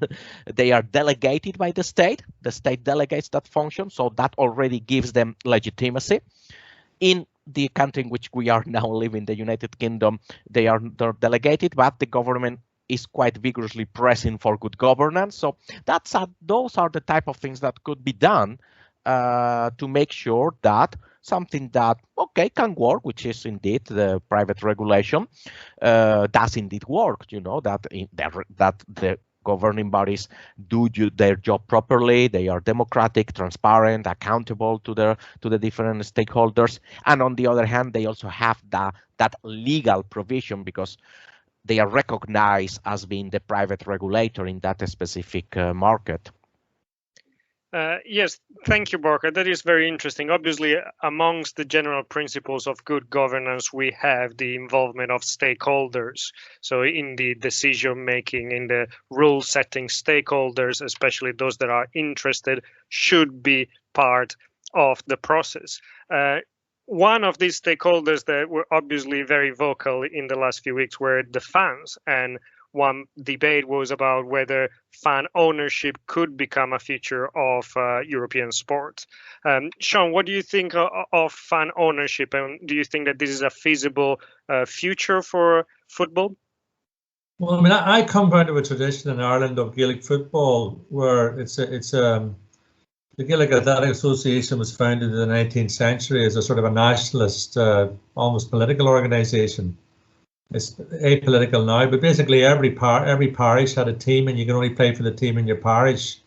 they are delegated by the state. The state delegates that function, so that already gives them legitimacy. In the country in which we are now living, the United Kingdom, they're delegated, but the government is quite vigorously pressing for good governance. So those are the type of things that could be done to make sure that something that, okay, can work, which is indeed the private regulation, does indeed work, that the governing bodies do their job properly, they are democratic, transparent, accountable to the different stakeholders, and on the other hand, they also have that legal provision because they are recognized as being the private regulator in that specific market. Yes, thank you, Borja. That is very interesting. Obviously, amongst the general principles of good governance, we have the involvement of stakeholders. So in the decision making, in the rule setting, stakeholders, especially those that are interested, should be part of the process. One of these stakeholders that were obviously very vocal in the last few weeks were the fans, and one debate was about whether fan ownership could become a feature of European sport. Sean, what do you think of fan ownership, and do you think that this is a feasible future for football? Well, I mean, I come down to a tradition in Ireland of Gaelic football where the Gaelic Athletic Association was founded in the 19th century as a sort of a nationalist, almost political organisation. It's apolitical now, but basically every parish had a team, and you can only play for the team in your parish.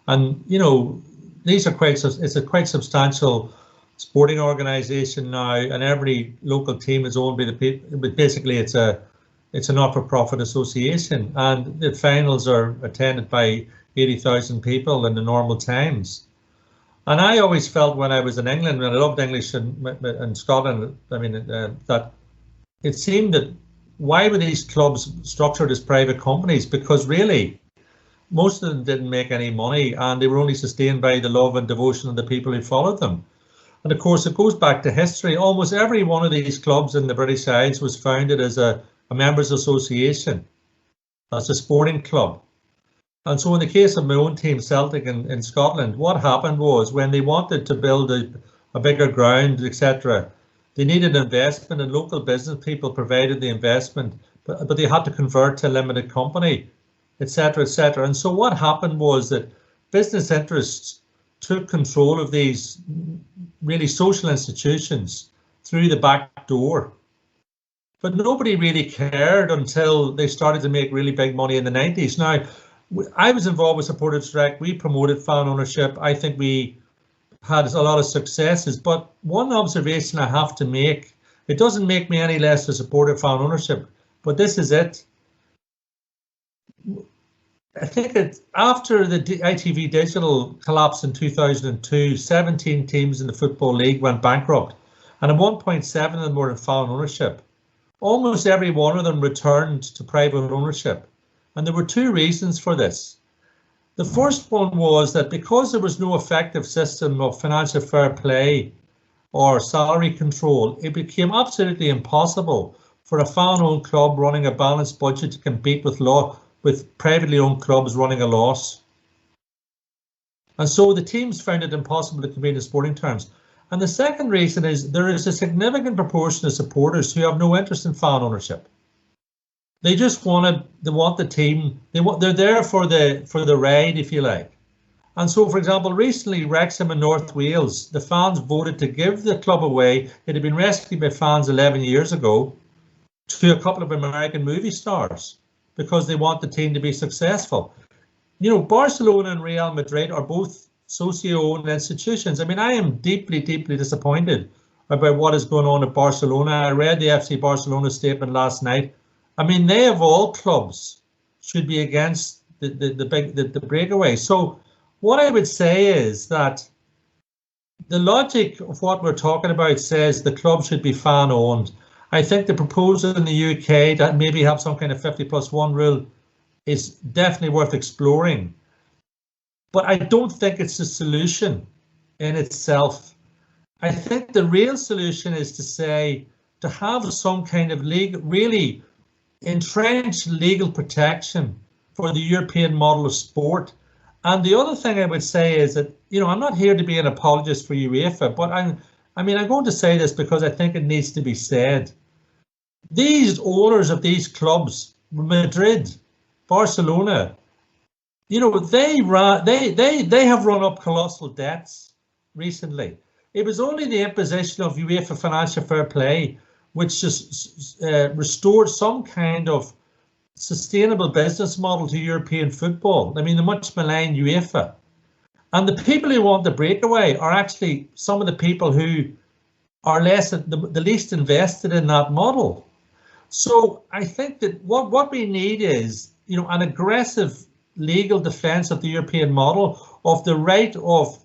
And these are it's a quite substantial sporting organisation now, and every local team is owned by the people. But basically, it's a not-for-profit association, and the finals are attended by 80,000 people in the normal times. And I always felt when I was in England, and I loved English and Scotland, I mean, that it seemed that why were these clubs structured as private companies? Because really, most of them didn't make any money, and they were only sustained by the love and devotion of the people who followed them. And of course, it goes back to history. Almost every one of these clubs in the British Isles was founded as a members association, as a sporting club. And so in the case of my own team, Celtic in Scotland, what happened was when they wanted to build a bigger ground, etc., they needed investment, and local business people provided the investment, but they had to convert to a limited company, etc., etc. And so what happened was that business interests took control of these really social institutions through the back door. But nobody really cared until they started to make really big money in the 90s. Now, I was involved with Supporters Direct. We promoted fan ownership. I think we had a lot of successes, but one observation I have to make, it doesn't make me any less a supporter of fan ownership, but this is it. I think that after the ITV Digital collapse in 2002, 17 teams in the Football League went bankrupt, and at 1.7 of them were in fan ownership. Almost every one of them returned to private ownership, and there were two reasons for this. The first one was that because there was no effective system of financial fair play or salary control, it became absolutely impossible for a fan-owned club running a balanced budget to compete with privately owned clubs running a loss. And so the teams found it impossible to compete in sporting terms. And the second reason is there is a significant proportion of supporters who have no interest in fan ownership. They just want the team. They're there for the ride, if you like. And so, for example, recently Wrexham in North Wales, the fans voted to give the club away. It had been rescued by fans 11 years ago to a couple of American movie stars because they want the team to be successful. Barcelona and Real Madrid are both socio-owned institutions. I mean, I am deeply, deeply disappointed about what is going on at Barcelona. I read the FC Barcelona statement last night. I mean, they of all clubs should be against the breakaway. So what I would say is that the logic of what we're talking about says the club should be fan owned. I think the proposal in the UK that maybe have some kind of 50+1 rule is definitely worth exploring. But I don't think it's a solution in itself. I think the real solution is to have some kind of really entrenched legal protection for the European model of sport. And the other thing I would say is that, I'm not here to be an apologist for UEFA, but I'm going to say this because I think it needs to be said. These owners of these clubs, Madrid, Barcelona, they have run up colossal debts, recently. It was only the imposition of UEFA financial fair play which just restored some kind of sustainable business model to European football. I mean, the much maligned UEFA. And the people who want the breakaway are actually some of the people who are the least invested in that model. So I think that what we need is, you know, an aggressive legal defence of the European model, of the right of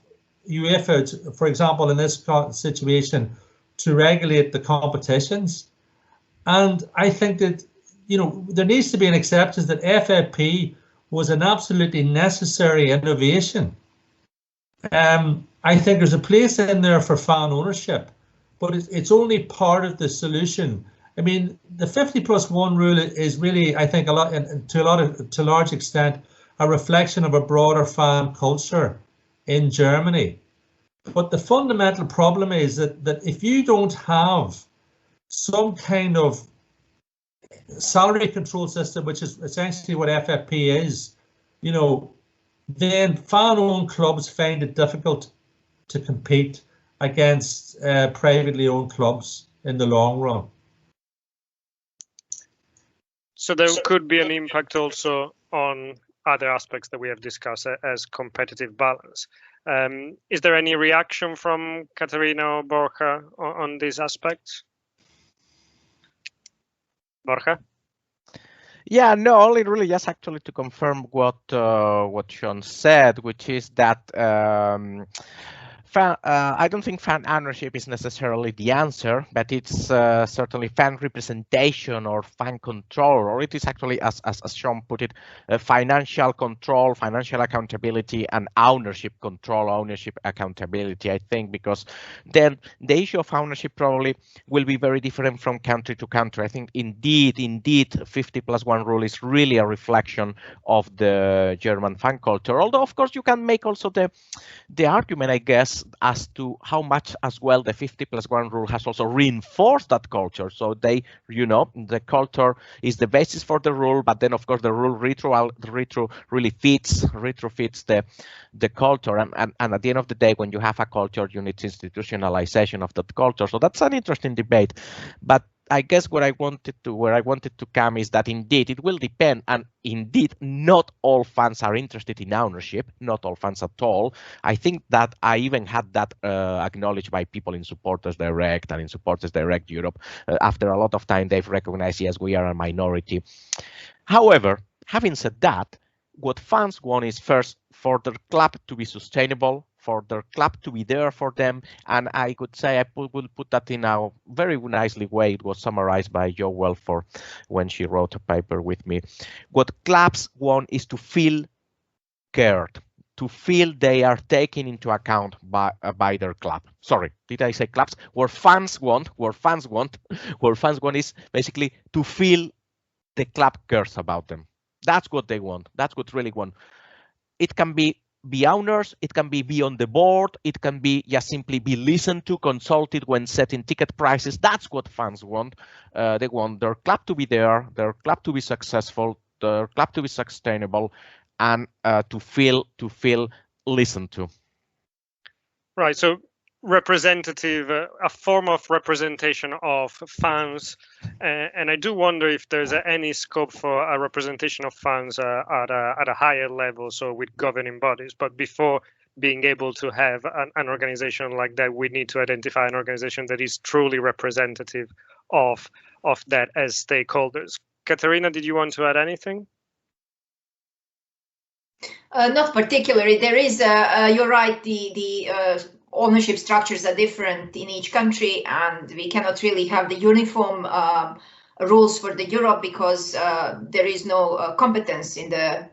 UEFA, for example, in this situation, to regulate the competitions. And I think that, you know, there needs to be an acceptance that FFP was an absolutely necessary innovation. I think there's a place in there for fan ownership, but it's only part of the solution. I mean, the 50+1 rule is really, I think, to a large extent, a reflection of a broader fan culture in Germany. But the fundamental problem is that if you don't have some kind of salary control system, which is essentially what FFP is, you know, then fan-owned clubs find it difficult to compete against privately owned clubs in the long run. So there could be an impact also on other aspects that we have discussed as competitive balance. Is there any reaction from Katarina or Borja on these aspects? Borja? Yeah, no, only really just actually to confirm what Sean said, which is that I don't think fan ownership is necessarily the answer, but it's certainly fan representation or fan control, or it is actually, as Sean put it, financial control, financial accountability, and ownership control, ownership accountability, I think, because then the issue of ownership probably will be very different from country to country. I think indeed, 50+1 rule is really a reflection of the German fan culture, although of course you can make also the argument, I guess, as to how much as well the 50+1 rule has also reinforced that culture. So they, you know, the culture is the basis for the rule, but then of course the rule really retrofits the culture. And at the end of the day, when you have a culture, you need institutionalization of that culture. So that's an interesting debate. But I guess where I wanted to come is that indeed it will depend, and indeed not all fans are interested in ownership, not all fans at all. I think that I even had that acknowledged by people in Supporters Direct and in Supporters Direct Europe. After a lot of time, they've recognized, yes, we are a minority. However, having said that, what fans want is first for their club to be sustainable, for their club to be there for them. And I could say I will put that in a very nicely way. It was summarized by Jo Welford when she wrote a paper with me. What clubs want is to feel cared, to feel they are taken into account by their club. Sorry, did I say clubs? What fans want is basically to feel the club cares about them. That's what they want. That's what really want. It can be owners, it can be on the board, it can be just simply be listened to, consulted when setting ticket prices. That's what fans want. They want their club to be there, their club to be successful, their club to be sustainable, and to feel listened to. Right. So representative, a form of representation of fans, and I do wonder if there's any scope for a representation of fans at a higher level, so with governing bodies. But before being able to have an organization like that, we need to identify an organization that is truly representative of that as stakeholders. Katarina, did you want to add anything? Not particularly. There is, you're right, the ownership structures are different in each country, and we cannot really have the uniform rules for the Europe because there is no competence in the,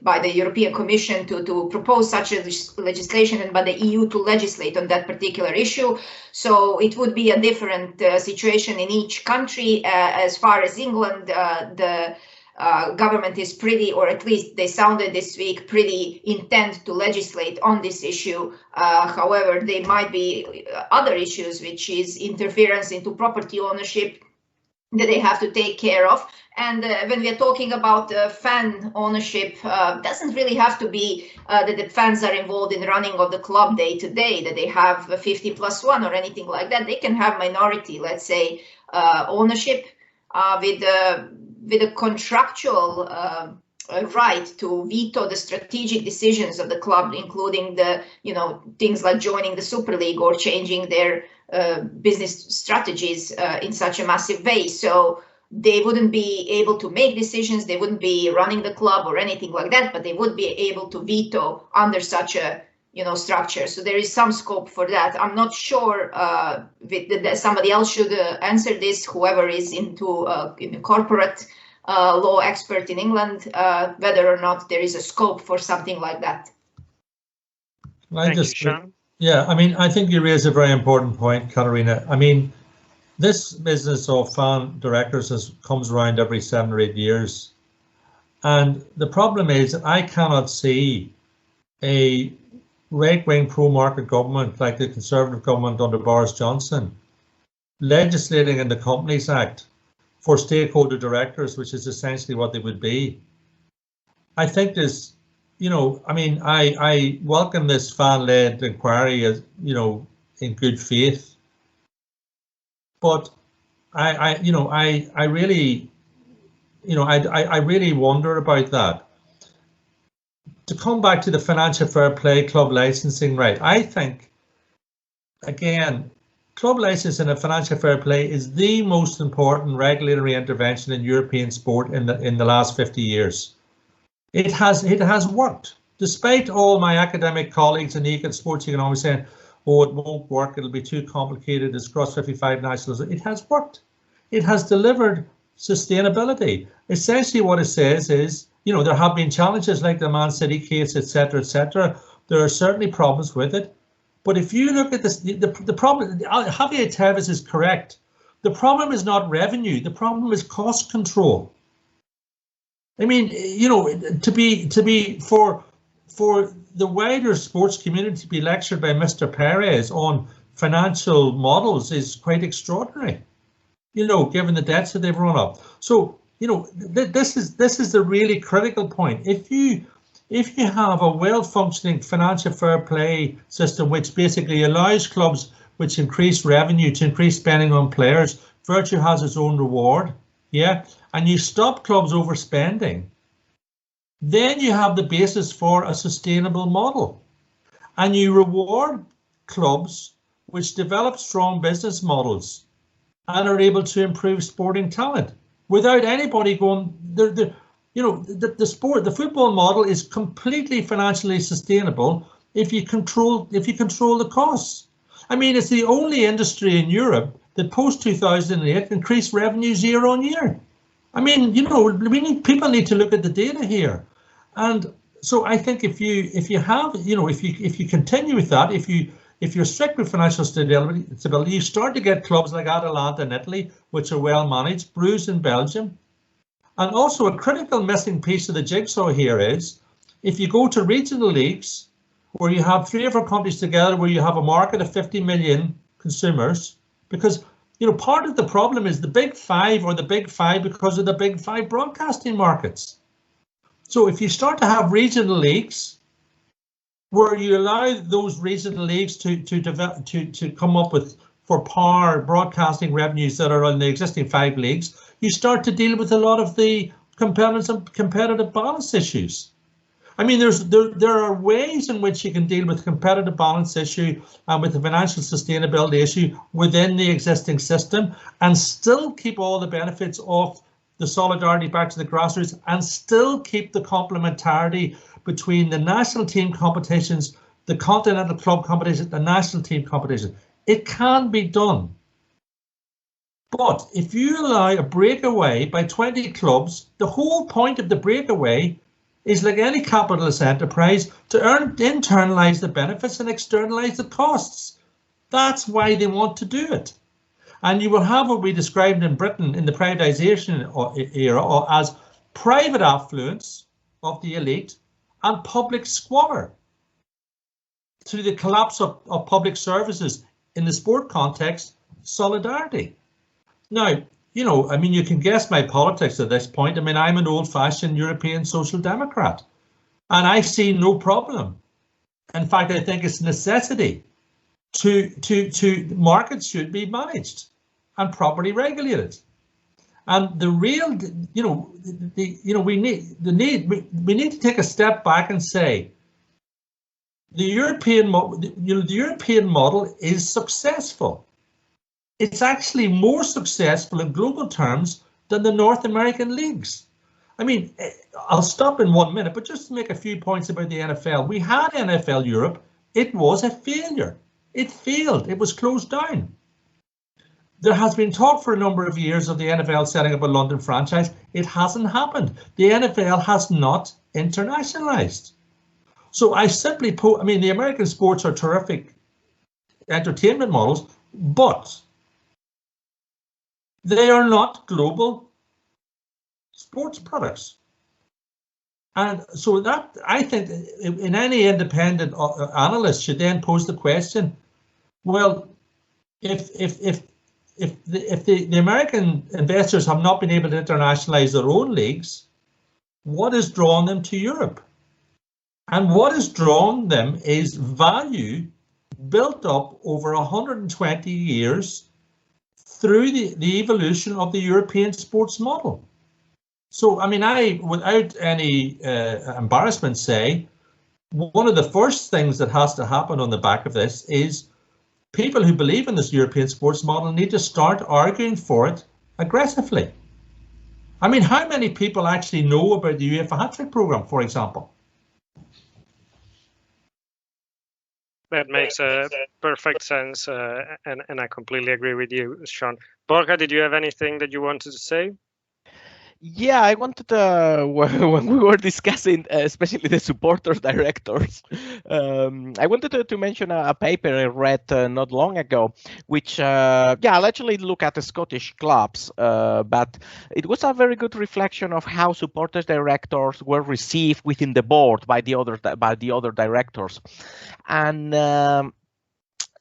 by the European Commission to propose such a legislation and by the EU to legislate on that particular issue. So it would be a different situation in each country. As far as England, the government is pretty, or at least they sounded this week, pretty intent to legislate on this issue. However, there might be other issues, which is interference into property ownership, that they have to take care of. And when we are talking about fan ownership, doesn't really have to be that the fans are involved in running of the club day to day, that they have a 50+1 or anything like that. They can have minority, let's say, ownership with a contractual right to veto the strategic decisions of the club, including the, things like joining the SuperLeague or changing their business strategies in such a massive way. So they wouldn't be able to make decisions, they wouldn't be running the club or anything like that, but they would be able to veto under such a structure. So there is some scope for that. I'm not sure that somebody else should answer this, whoever is into corporate law expert in England, whether or not there is a scope for something like that. Thank you, Sean. Yeah, I mean, I think you raise a very important point, Katarina. I mean, this business of fan directors comes around every 7 or 8 years. And the problem is I cannot see a right-wing pro-market government like the Conservative government under Boris Johnson legislating in the Companies Act for stakeholder directors, which is essentially what they would be. I think there's, I mean, I welcome this fan-led inquiry as, in good faith. But I really wonder about that. To come back to the financial fair play club licensing right, I think, again, club licensing and financial fair play is the most important regulatory intervention in European sport in the last 50 years. It has worked, despite all my academic colleagues in sports economics saying, oh, it won't work, it'll be too complicated, it's cross 55 nationals. It has worked. It has delivered sustainability. Essentially what it says is, there have been challenges like the Man City case, etc., etc. There are certainly problems with it. But if you look at this, the problem, Javier Tebas is correct. The problem is not revenue, the problem is cost control. I mean, for the wider sports community to be lectured by Mr. Perez on financial models is quite extraordinary, given the debts that they've run up. So, this is the really critical point. If you have a well-functioning financial fair play system, which basically allows clubs which increase revenue to increase spending on players, virtue has its own reward, yeah, and you stop clubs overspending, then you have the basis for a sustainable model. And you reward clubs which develop strong business models and are able to improve sporting talent without anybody going, the football model is completely financially sustainable if you control the costs. I mean, it's the only industry in Europe that post 2008 increased revenues year on year. I mean, people need to look at the data here. And so I think if you continue with that, if you're strict with financial stability, you start to get clubs like Atalanta in Italy, which are well managed, Bruges in Belgium. And also a critical missing piece of the jigsaw here is if you go to regional leagues where you have 3 or 4 countries together, where you have a market of 50 million consumers, because part of the problem is the big five because of the big 5 broadcasting markets. So if you start to have regional leagues where you allow those regional leagues to come up with for par broadcasting revenues that are on the existing 5 leagues, you start to deal with a lot of the competitive balance issues. I mean, there are ways in which you can deal with competitive balance issue and with the financial sustainability issue within the existing system and still keep all the benefits of the solidarity back to the grassroots and still keep the complementarity between the national team competitions, the continental club competition, the national team competition. It can be done. But if you allow a breakaway by 20 clubs, the whole point of the breakaway is, like any capitalist enterprise, to internalize the benefits and externalize the costs. That's why they want to do it. And you will have what we described in Britain in the privatisation era as private affluence of the elite and public squalor through the collapse of public services. In the sport context, solidarity. Now, you know, I mean, you can guess my politics at this point. I mean, I'm an old-fashioned European social democrat, and I see no problem. In fact, I think it's a necessity to markets should be managed and properly regulated. And the real, you know, we need to take a step back and say the European model is successful. It's actually more successful in global terms than the North American leagues. I mean, I'll stop in 1 minute, but just to make a few points about the NFL. We had NFL Europe. It was a failure. It failed. It was closed down. There has been talk for a number of years of the NFL setting up a London franchise. It hasn't happened. The NFL has not internationalized. So I simply I mean, the American sports are terrific entertainment models, but they are not global sports products. And so that, I think, in any independent analyst should then pose the question, well, if the American investors have not been able to internationalize their own leagues, what has drawn them to Europe? And what has drawn them is value built up over 120 years through the evolution of the European sports model. So, I mean, without any embarrassment, say, one of the first things that has to happen on the back of this is people who believe in this European sports model need to start arguing for it aggressively. I mean, how many people actually know about the UEFA hat-trick program, for example? That makes perfect sense, and I completely agree with you, Sean. Borja, did you have anything that you wanted to say? Yeah, I wanted when we were discussing, especially the supporters directors, I wanted to mention a paper I read not long ago, which I'll actually look at the Scottish clubs, but it was a very good reflection of how supporters directors were received within the board by the other directors,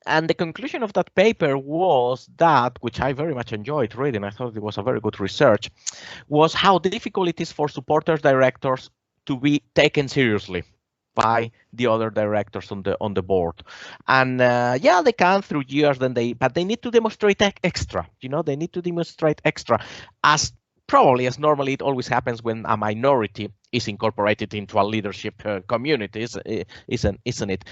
and the conclusion of that paper was that, which I very much enjoyed reading, I thought it was a very good research, was how difficult it is for supporters directors to be taken seriously by the other directors on the board. And they can through years, but they need to demonstrate extra. You know, they need to demonstrate extra, as normally it always happens when a minority is incorporated into a leadership community, isn't it?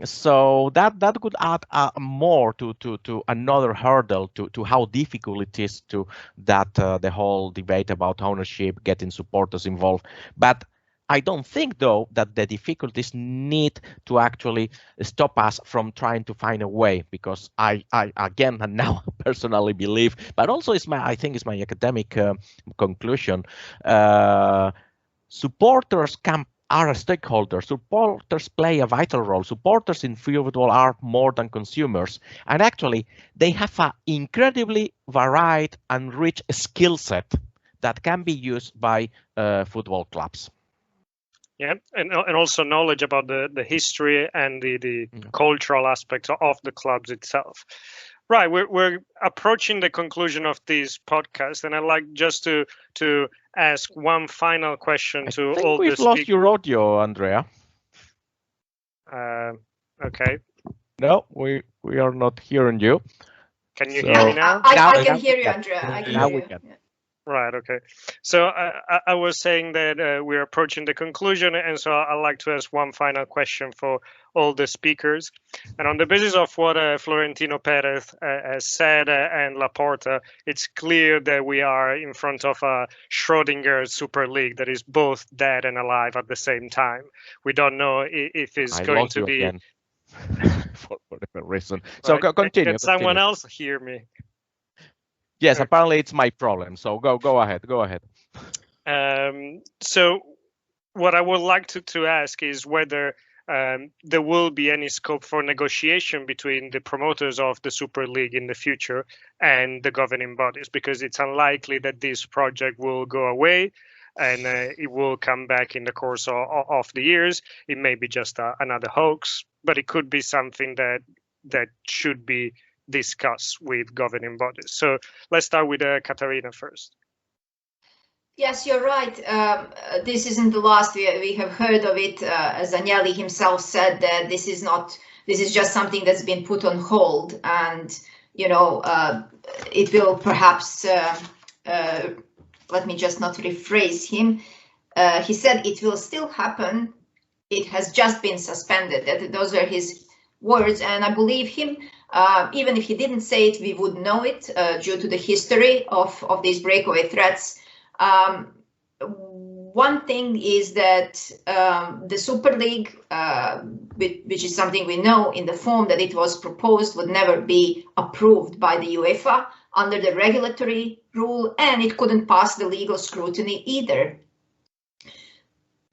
So that could add more to another hurdle to how difficult it is to that the whole debate about ownership, getting supporters involved. But I don't think, though, that the difficulties need to actually stop us from trying to find a way, because I again, and now personally believe, but also I think it's my academic conclusion, supporters are a stakeholder. Supporters play a vital role. Supporters in football are more than consumers, and actually they have an incredibly varied and rich skill set that can be used by football clubs. Yeah, and also knowledge about the history and the cultural aspects of the clubs itself. Right, we're approaching the conclusion of this podcast, and I'd like just to ask one final question to all the speakers. We've lost your audio, Andrea. Okay. No, we are not hearing you. Can you hear me now? I can hear you, Andrea. I can now hear we you. can. Right, okay. So I was saying that we're approaching the conclusion, and so I'd like to ask one final question for all the speakers. And on the basis of what Florentino Perez has said and Laporta, it's clear that we are in front of a Schrödinger Super League that is both dead and alive at the same time. We don't know if it's going to be... Again. for whatever reason. So right. continue. Can someone else hear me? Yes, apparently it's my problem. So go ahead. So what I would like to ask is whether there will be any scope for negotiation between the promoters of the Super League in the future and the governing bodies, because it's unlikely that this project will go away and it will come back in the course of the years. It may be just another hoax, but it could be something that should be discuss with governing bodies. So let's start with Katarina first. Yes, you're right. This isn't the last we have heard of it. As Agnelli himself said, that this is just something that's been put on hold, and it will perhaps. Let me just not rephrase him. He said it will still happen. It has just been suspended. Those are his words, and I believe him. Even if he didn't say it, we would know it due to the history of these breakaway threats. One thing is that the SuperLeague, which is something we know in the form that it was proposed, would never be approved by the UEFA under the regulatory rule, and it couldn't pass the legal scrutiny either.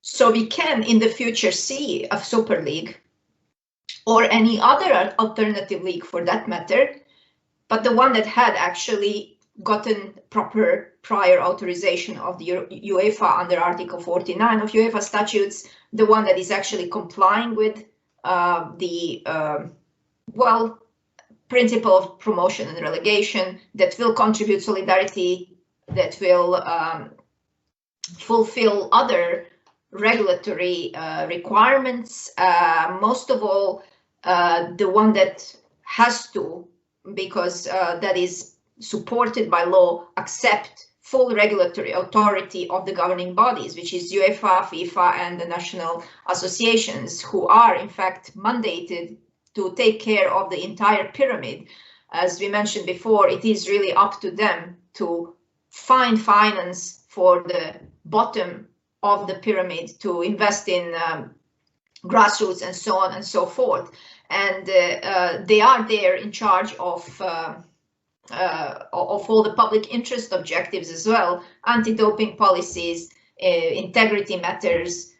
So we can in the future see a SuperLeague or any other alternative league for that matter, but the one that had actually gotten proper prior authorization of the UEFA under Article 49 of UEFA statutes, the one that is actually complying with the principle of promotion and relegation, that will contribute solidarity, that will fulfill other regulatory requirements. Most of all, the one that has to, because that is supported by law, accept full regulatory authority of the governing bodies, which is UEFA, FIFA, and the national associations, who are in fact mandated to take care of the entire pyramid. As we mentioned before, it is really up to them to find finance for the bottom of the pyramid, to invest in grassroots and so on and so forth. And they are there in charge of all the public interest objectives as well, anti-doping policies, integrity matters,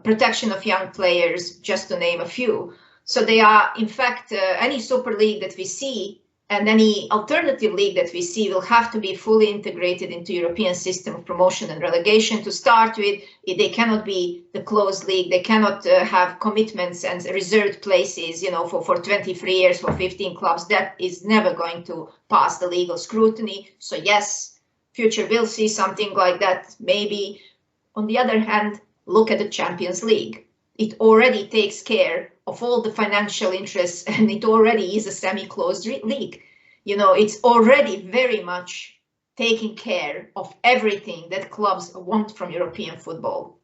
protection of young players, just to name a few. So they are, in fact, any Super League that we see and any alternative league that we see will have to be fully integrated into European system of promotion and relegation to start with. They cannot be the closed league. They cannot have commitments and reserved places, for 23 years for 15 clubs. That is never going to pass the legal scrutiny. So yes, future will see something like that, maybe. On the other hand, look at the Champions League. It already takes care of all the financial interests, and it already is a semi-closed league. It's already very much taking care of everything that clubs want from European football.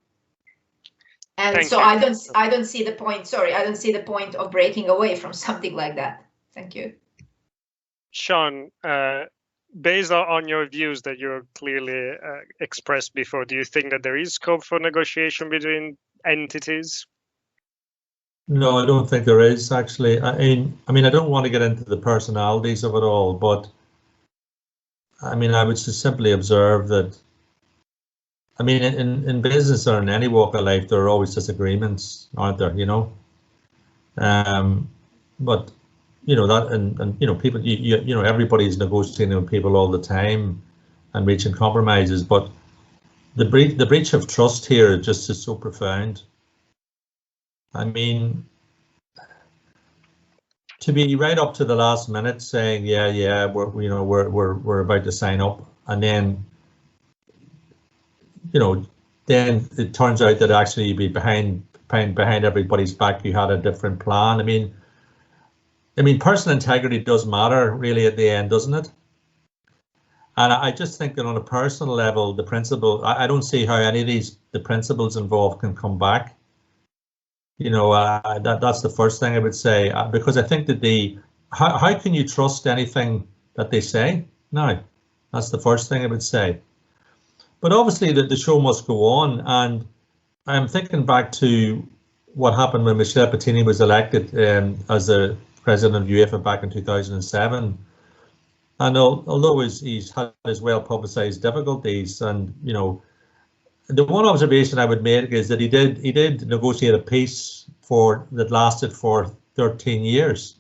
And Thank you. I don't see the point. Sorry, I don't see the point of breaking away from something like that. Thank you. Sean, based on your views that you clearly expressed before, do you think that there is scope for negotiation between entities? No, I don't think there is, actually. I mean, I don't want to get into the personalities of it all, but I mean, I would just simply observe that, I mean, in business or in any walk of life, there are always disagreements, aren't there, But, that, and people, everybody's negotiating with people all the time and reaching compromises, but the breach of trust here just is so profound. I mean, to be right up to the last minute saying, yeah, we're about to sign up, and then, then it turns out that actually you'd be behind everybody's back. You had a different plan. I mean, personal integrity does matter really at the end, doesn't it? And I just think that on a personal level, the principle, I don't see how any of the principles involved can come back. That's the first thing I would say, because I think that how can you trust anything that they say? No, that's the first thing I would say. But obviously the show must go on, and I'm thinking back to what happened when Michel Platini was elected as the president of UEFA back in 2007. And although he's had his well-publicized difficulties, and the one observation I would make is that he did negotiate a peace that lasted for 13 years.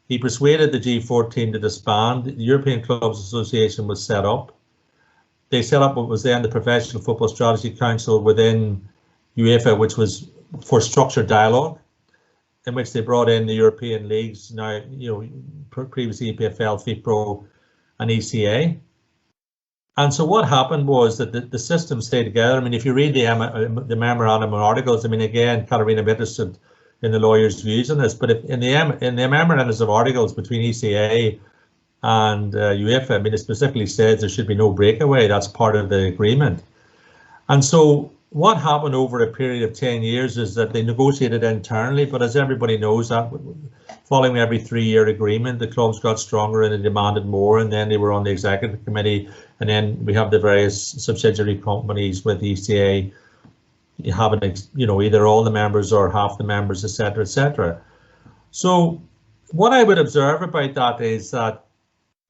He persuaded the G14 to disband. The European Clubs Association was set up. They set up what was then the Professional Football Strategy Council within UEFA, which was for structured dialogue. in which they brought in the European leagues, now, previously EPFL, FIPRO and ECA. And so what happened was that the system stayed together. I mean, if you read the memorandum and articles, I mean, again, Katarina Pietruch interested in the lawyers' views on this, but in the memorandums of articles between ECA and UEFA, I mean, it specifically says there should be no breakaway. That's part of the agreement. And so what happened over a period of 10 years is that they negotiated internally, but as everybody knows, that following every 3-year agreement, the clubs got stronger and they demanded more, and then they were on the executive committee, and then we have the various subsidiary companies with ECA having, either all the members or half the members, etc., etc. So what I would observe about that is that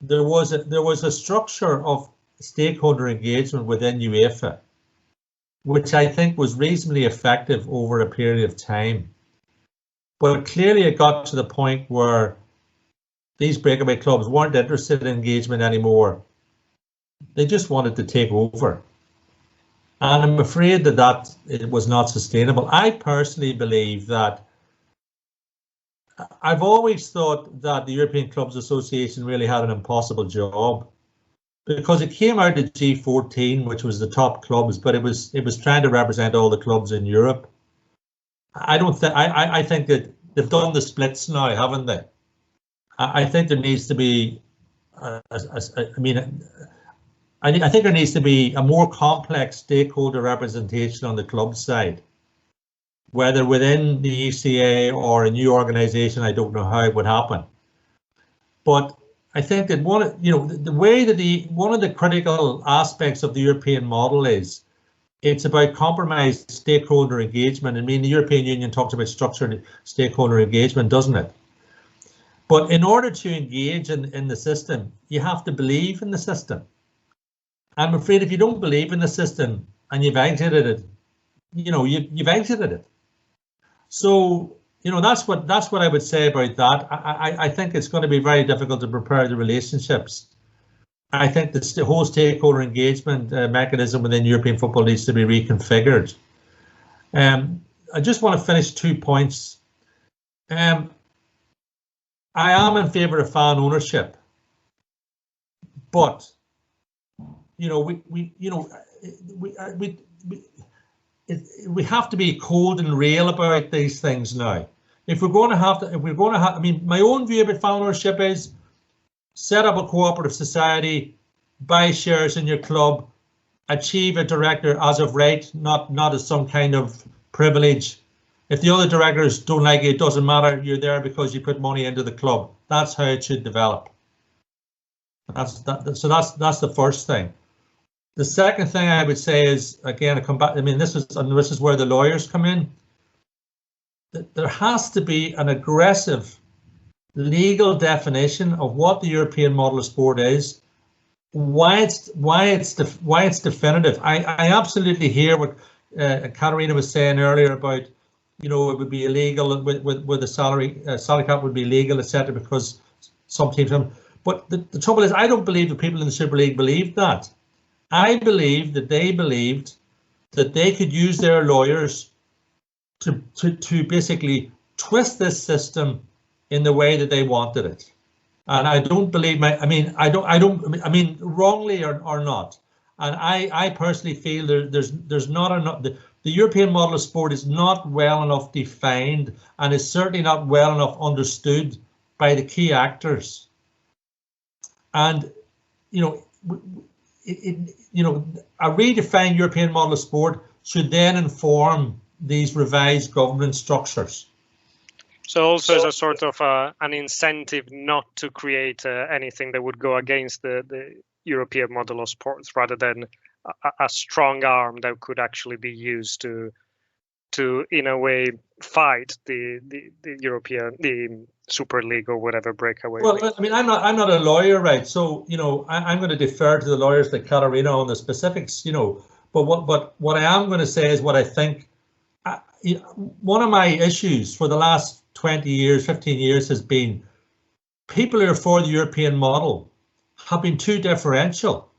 there was a structure of stakeholder engagement within UEFA, which I think was reasonably effective over a period of time. But clearly it got to the point where these breakaway clubs weren't interested in engagement anymore. They just wanted to take over. And I'm afraid that it was not sustainable. I personally believe that I've always thought that the European Clubs Association really had an impossible job, because it came out of G14, which was the top clubs, but it was trying to represent all the clubs in Europe. I think that they've done the splits now, haven't they? I think there needs to be, I think there needs to be a more complex stakeholder representation on the club side, whether within the ECA or a new organisation. I don't know how it would happen, but I think that one of the critical aspects of the European model is it's about compromised stakeholder engagement. I mean, the European Union talks about structured stakeholder engagement, doesn't it? But in order to engage in the system, you have to believe in the system. I'm afraid if you don't believe in the system and you've exited it, you've exited it. So, that's what I would say about that. I think it's going to be very difficult to prepare the relationships. I think the whole stakeholder engagement mechanism within European football needs to be reconfigured. I just want to finish 2 points. I am in favour of fan ownership, but we have to be cold and real about these things now. If we're going to have, I mean, my own view about fan ownership is set up a cooperative society, buy shares in your club, achieve a director as of right, not as some kind of privilege. If the other directors don't like it, it doesn't matter. You're there because you put money into the club. That's how it should develop. So that's the first thing. The second thing I would say is, again, this is where the lawyers come in. There has to be an aggressive legal definition of what the European model of sport is, why it's definitive. I absolutely hear what Katarina was saying earlier about, it would be illegal with the salary cap would be legal, etc., because some teams have. But the trouble is, I don't believe the people in the Super League believed that. I believe that they believed that they could use their lawyers to basically twist this system in the way that they wanted it. And I don't believe wrongly or not. And I personally feel there's not enough. The European model of sport is not well enough defined, and is certainly not well enough understood by the key actors. And a redefined European model of sport should then inform these revised governance structures. So also as a sort of an incentive not to create anything that would go against the European model of sports, rather than a strong arm that could actually be used to in a way fight the Super League or whatever breakaway. Well, I mean, I'm not a lawyer, right? So I'm going to defer to the lawyers like Katarina on the specifics, But what I am going to say is what I think. One of my issues for the last 20 years, 15 years has been people who are for the European model have been too deferential.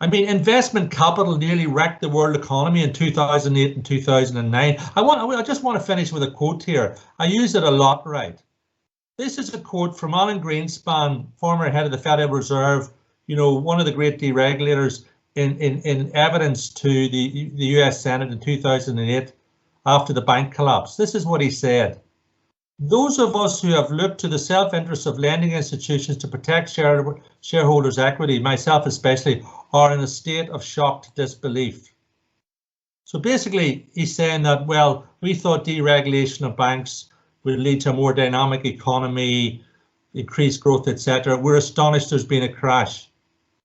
I mean, investment capital nearly wrecked the world economy in 2008 and 2009. I just want to finish with a quote here. I use it a lot, right? This is a quote from Alan Greenspan, former head of the Federal Reserve, you know, one of the great deregulators, in evidence to the US Senate in 2008 after the bank collapse. This is what he said. Those of us who have looked to the self-interest of lending institutions to protect shareholders' equity, myself especially, are in a state of shocked disbelief. So basically, he's saying that, well, we thought deregulation of banks would lead to a more dynamic economy, increased growth, etc. We're astonished there's been a crash.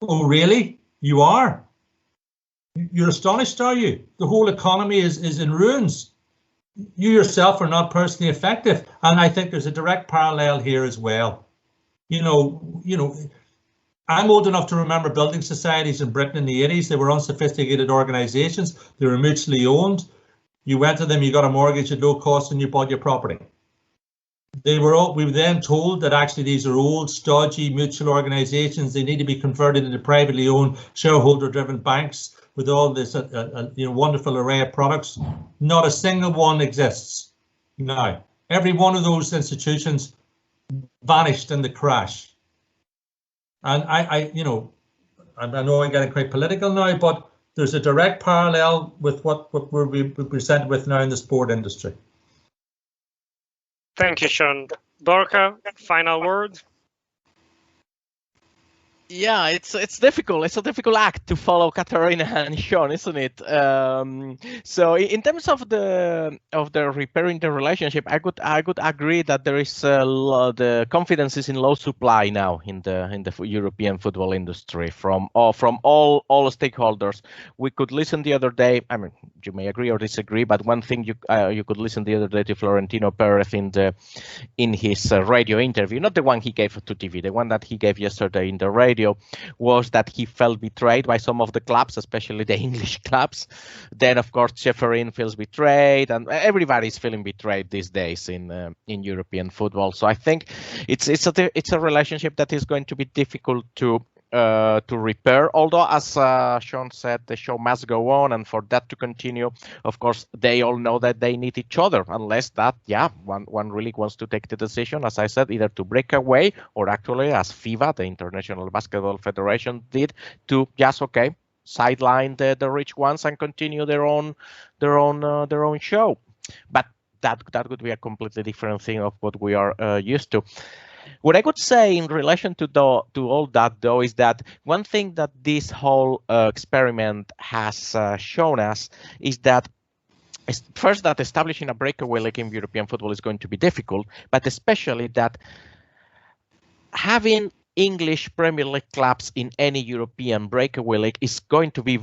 Oh, really? You are? You're astonished, are you? The whole economy is in ruins. You yourself are not personally effective. And I think there's a direct parallel here as well. You know, I'm old enough to remember building societies in Britain in the 80s. They were unsophisticated organizations. They were mutually owned. You went to them, you got a mortgage at low cost, and you bought your property. We were then told that actually these are old, stodgy mutual organizations. They need to be converted into privately owned, shareholder-driven banks with all this wonderful array of products. Not a single one exists now. Every one of those institutions vanished in the crash. And I know I'm getting quite political now, but there's a direct parallel with what we're presented with now in the sport industry. Thank you, Sean. Borja, final word. Yeah, it's difficult. It's a difficult act to follow Katarina and Sean, isn't it? So in terms of the repairing the relationship, I could agree that there is the confidence is in low supply now in the European football industry from all stakeholders. We could listen the other day. I mean, you may agree or disagree, but one thing you could listen the other day to Florentino Perez in his radio interview, not the one he gave to TV, the one that he gave yesterday in the radio, was that he felt betrayed by some of the clubs, especially the English clubs. Then, of course, Schäferin feels betrayed, and everybody's feeling betrayed these days in European football. So I think it's a relationship that is going to be difficult to repair. Although, as Sean said, the show must go on, and for that to continue, of course, they all know that they need each other. Unless that, one really wants to take the decision, as I said, either to break away or actually, as FIFA, the International Basketball Federation, did, to just sideline the rich ones and continue their own show. But that would be a completely different thing of what we are used to. What I could say in relation to all that, though, is that one thing that this whole experiment has shown us is that first, that establishing a breakaway league in European football is going to be difficult, but especially that having English Premier League clubs in any European breakaway league is going to be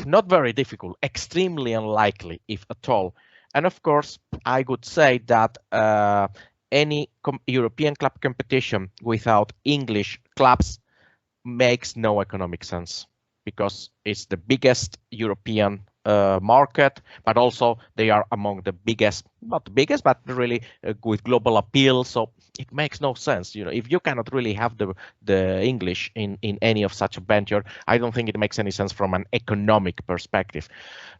not very difficult, extremely unlikely, if at all. And of course, I would say that any European club competition without English clubs makes no economic sense, because it's the biggest European market, but also they are among the biggest, not the biggest, but really with global appeal. So it makes no sense. If you cannot really have the English in any of such a venture, I don't think it makes any sense from an economic perspective.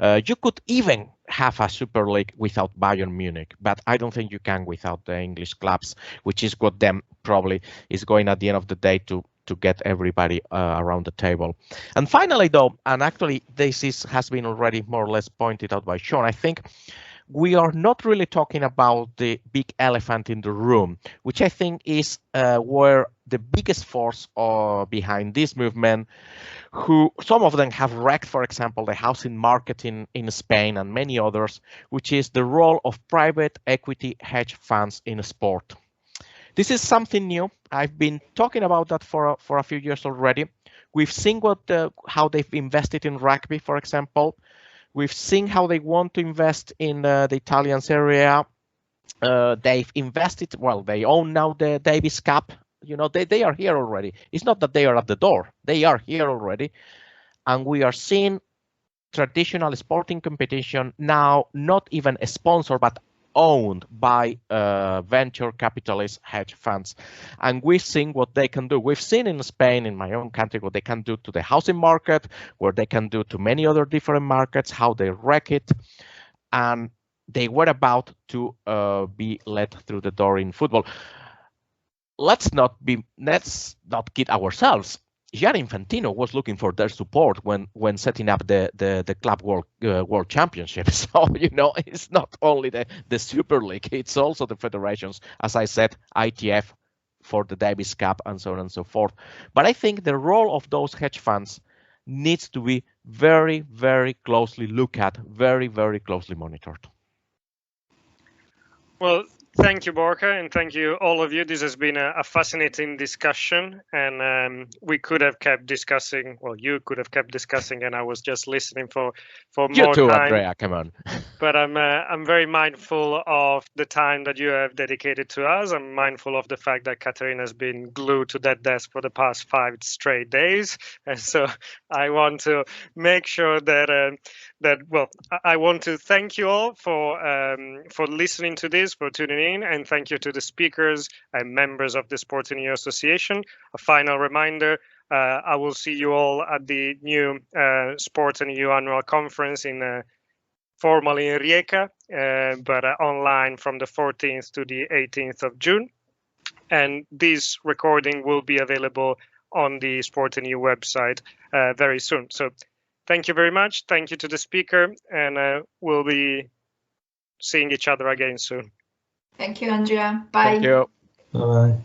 You could even have a Super League without Bayern Munich, but I don't think you can without the English clubs, which is what them probably is going at the end of the day to get everybody around the table. And finally, though, and actually this has been already more or less pointed out by Sean, I think we are not really talking about the big elephant in the room, which I think is where the biggest force behind this movement, who some of them have wrecked, for example, the housing market in Spain and many others, which is the role of private equity hedge funds in sport. This is something new. I've been talking about that for a few years already. We've seen how they've invested in rugby, for example. We've seen how they want to invest in the Italian Serie A. They've invested, they own now the Davis Cup. They are here already. It's not that they are at the door. They are here already. And we are seeing traditional sporting competition now not even a sponsor, but owned by venture capitalist hedge funds. And we've seen what they can do. We've seen in Spain, in my own country, what they can do to the housing market, what they can do to many other different markets, how they wreck it. And they were about to be let through the door in football. Let's not kid ourselves. Gianni Infantino was looking for their support when setting up the Club World Championship. So, you know, it's not only the Super League, it's also the federations, as I said, ITF for the Davis Cup and so on and so forth. But I think the role of those hedge funds needs to be very, very closely looked at, very, very closely monitored. Well, thank you, Borja, and thank you, all of you. This has been a fascinating discussion, and we could have kept discussing. Well, you could have kept discussing, and I was just listening for more you too, time. Andrea, come on. But I'm very mindful of the time that you have dedicated to us. I'm mindful of the fact that Katarina has been glued to that desk for the past 5 straight days, and so I want to make sure that I want to thank you all for listening to this, for tuning in, and thank you to the speakers and members of the Sport&EU Association. A final reminder, I will see you all at the new Sport&EU annual conference formally in Rijeka, but online from the 14th to the 18th of June. And this recording will be available on the Sport&EU website very soon. So thank you very much. Thank you to the speaker, and we'll be seeing each other again soon. Thank you, Andrea. Bye. Thank you. Bye.